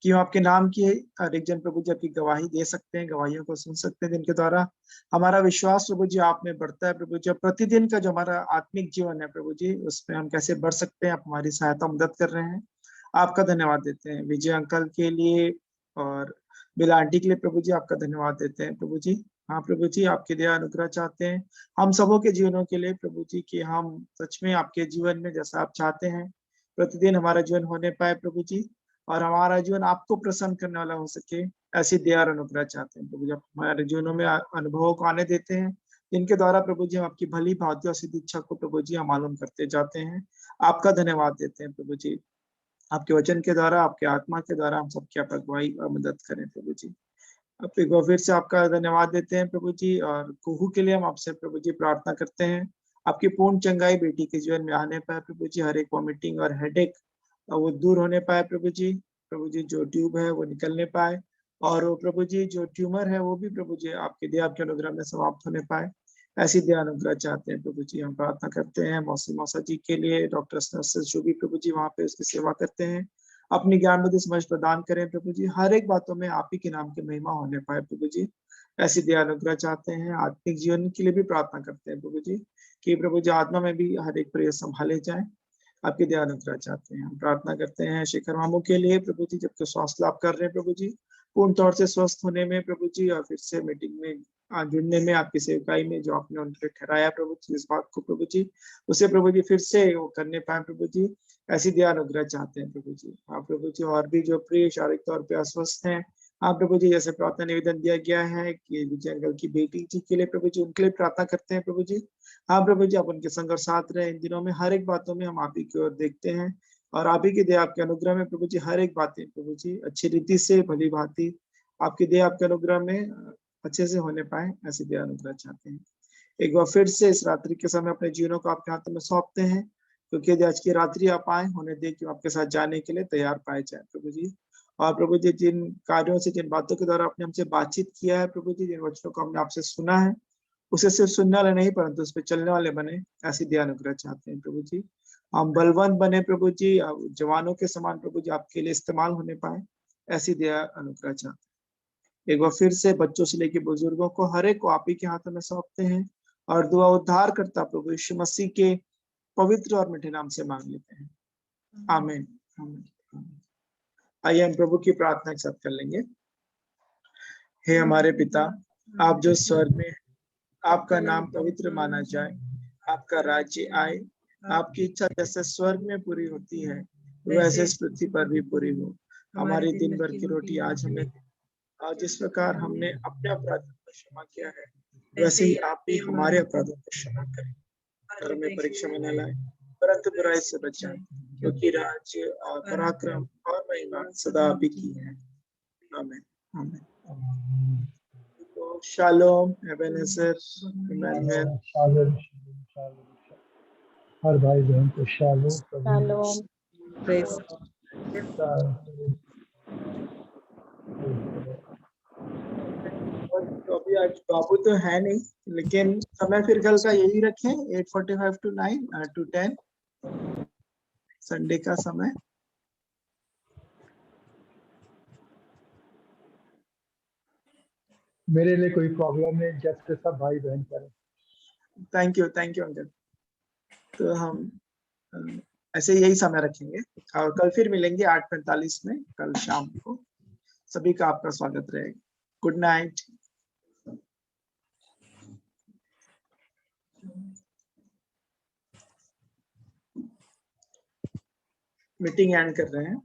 Speaker 1: कि हम आपके नाम की हर एक जन प्रभु जी आपकी गवाही दे सकते हैं, गवाहियों को सुन सकते हैं, जिनके द्वारा हमारा विश्वास प्रभु जी आप में बढ़ता है प्रभु जी। प्रतिदिन का जो हमारा आत्मिक जीवन है प्रभु जी, उसमें हम कैसे बढ़ सकते हैं, आप हमारी सहायता मदद कर रहे हैं। आपका धन्यवाद देते हैं विजय अंकल के लिए और बिला आंटी के लिए प्रभु जी, आपका धन्यवाद देते हैं प्रभु जी। हाँ प्रभु जी, आपके दया अनुग्रह चाहते हैं हम सबों के जीवनों के लिए प्रभु जी कि हम सच में आपके जीवन में जैसा आप चाहते हैं प्रतिदिन हमारा जीवन होने पाए प्रभु जी, और हमारा जीवन आपको प्रसन्न करने वाला हो सके, ऐसी दया और अनुग्रह चाहते हैं प्रभु जी। आप हमारे जीवनों में अनुभवों को आने देते हैं जिनके द्वारा प्रभु जी हम आपकी भली भांति और सिद्ध इच्छा को प्रभु जी हम मालूम करते जाते हैं। आपका धन्यवाद देते हैं प्रभु जी। आपके वचन के द्वारा, आपके आत्मा के द्वारा हम सबकी आप अगुवाई और मदद करें प्रभु जी। अब एक बार फिर से आपका धन्यवाद देते हैं प्रभु जी, और कुहू के लिए हम आपसे प्रभु जी प्रार्थना करते हैं आपकी पूर्ण चंगाई बेटी के जीवन में आने पाए प्रभु जी। हर एक वॉमिटिंग और हेडेक वो दूर होने पाए प्रभु जी। प्रभु जी जो ट्यूब है वो निकलने पाए, और वो प्रभु जी जो ट्यूमर है वो भी प्रभु जी आपके दया के अनुग्रह में समाप्त होने पाए, ऐसी दया अनुग्रह चाहते हैं प्रभु जी। हम प्रार्थना करते हैं मौसी मौसा जी के लिए, डॉक्टर्स नर्सेस जो भी प्रभु जी वहाँ पे उसकी सेवा करते हैं, अपनी ज्ञान बुद्धि समझ प्रदान करें प्रभु जी। हर एक बातों में आप ही के नाम की महिमा होने पाए प्रभु जी, ऐसी दया अनुग्रह चाहते हैं। आत्मिक जीवन के लिए भी प्रार्थना करते हैं प्रभु जी कि प्रभु जी आत्मा में भी हर एक प्रयास संभाले जाए, आपकी दया अनुग्रह चाहते हैं। हम प्रार्थना करते हैं शेखर मामू के लिए प्रभु जी, जबकि स्वास्थ्य लाभ कर रहे हैं प्रभु जी, पूर्ण तौर से स्वस्थ होने में प्रभु जी, और फिर से मीटिंग में जुड़ने में आपकी सेवकाई में जो आपने उनके लिए ठहराया प्रभु जी, इस बात को प्रभु जी उसे प्रभु जी फिर से वो करने पाए प्रभु जी, ऐसी दया अनुग्रह चाहते हैं प्रभु जी। हाँ प्रभु जी, और भी जो प्रिय शारीरिक तौर पे अस्वस्थ हैं, हाँ प्रभु जी जैसे प्रार्थना निवेदन दिया गया है कि विजय अंकल की बेटी जी के लिए प्रभु जी, उनके लिए प्रार्थना करते हैं प्रभु जी। हाँ प्रभु जी, आप उनके संग और साथ रहे इन दिनों में, हर एक बातों में हम आप ही की ओर देखते हैं, और आप ही की दया आपके अनुग्रह में प्रभु जी हर एक बातें प्रभु जी अच्छी रीति से भली भांति आपकी दया आपके अनुग्रह में अच्छे से होने पाए, ऐसी दया अनुग्रह चाहते हैं। एक बार फिर से इस रात्रि के समय अपने जीवनों को आपके हाथों में सौंपते हैं, क्योंकि यदि आज की रात्रि आप आए होने दे कि आपके साथ जाने के लिए तैयार पाए जाए प्रभु जी। और प्रभु जी जिन कार्यों से, जिन बातों के द्वारा आपने हमसे बातचीत किया है प्रभु जी, जिन वचनों को हमने आपसे सुना है, उसे सिर्फ सुनने वाले नहीं परंतु उस पर चलने वाले बने, ऐसी दया अनुग्रह चाहते हैं प्रभु जी। हम बलवंत बने प्रभु जी, जवानों के समान प्रभु जी आपके लिए इस्तेमाल होने पाए, ऐसी दया अनुग्रह चाहते हैं। एक बार फिर से बच्चों से लेकर बुजुर्गों को हर एक को आप ही के हाथों में सौंपते हैं, और दुआ उद्धार करता प्रभु यीशु मसीह के पवित्र और मीठे नाम से मांग लेते हैं, आमीन आमीन। आइए हम प्रभु की प्रार्थना के साथ कर लेंगे। हे हमारे पिता, आप जो स्वर्ग में, आपका नाम पवित्र माना जाए, आपका राज्य आए, आपकी इच्छा जैसे स्वर्ग में पूरी होती है वैसे इस पृथ्वी पर भी पूरी हो। हमारी दिन भर की रोटी आज हमें, और जिस प्रकार हमने अपने अपराधों को क्षमा किया है वैसे ही आप भी हमारे अपराधों को क्षमा करें, और हमें परीक्षा में न लाए परंतु बुराई से बचाएं, क्योंकि राज्य और पराक्रम और महिमा सदा आप ही की है, amen amen. Shalom, Ebenezer, Emmanuel.
Speaker 7: Shalom, हर भाई बहन को शालोम।
Speaker 8: Shalom, praise.
Speaker 1: तो अभी आज बाबू तो है नहीं, लेकिन समय फिर कल का यही रखें 8:45 to 9 to 10 संडे का समय।
Speaker 7: मेरे लिए कोई प्रॉब्लम नहीं, जैसे सब भाई बहन करें।
Speaker 1: Thank you uncle. तो हम ऐसे यही समय रखेंगे, और कल फिर मिलेंगे 8:45 में कल शाम को। सभी का आपका स्वागत रहेगा। Good night. मीटिंग एंड कर रहे हैं।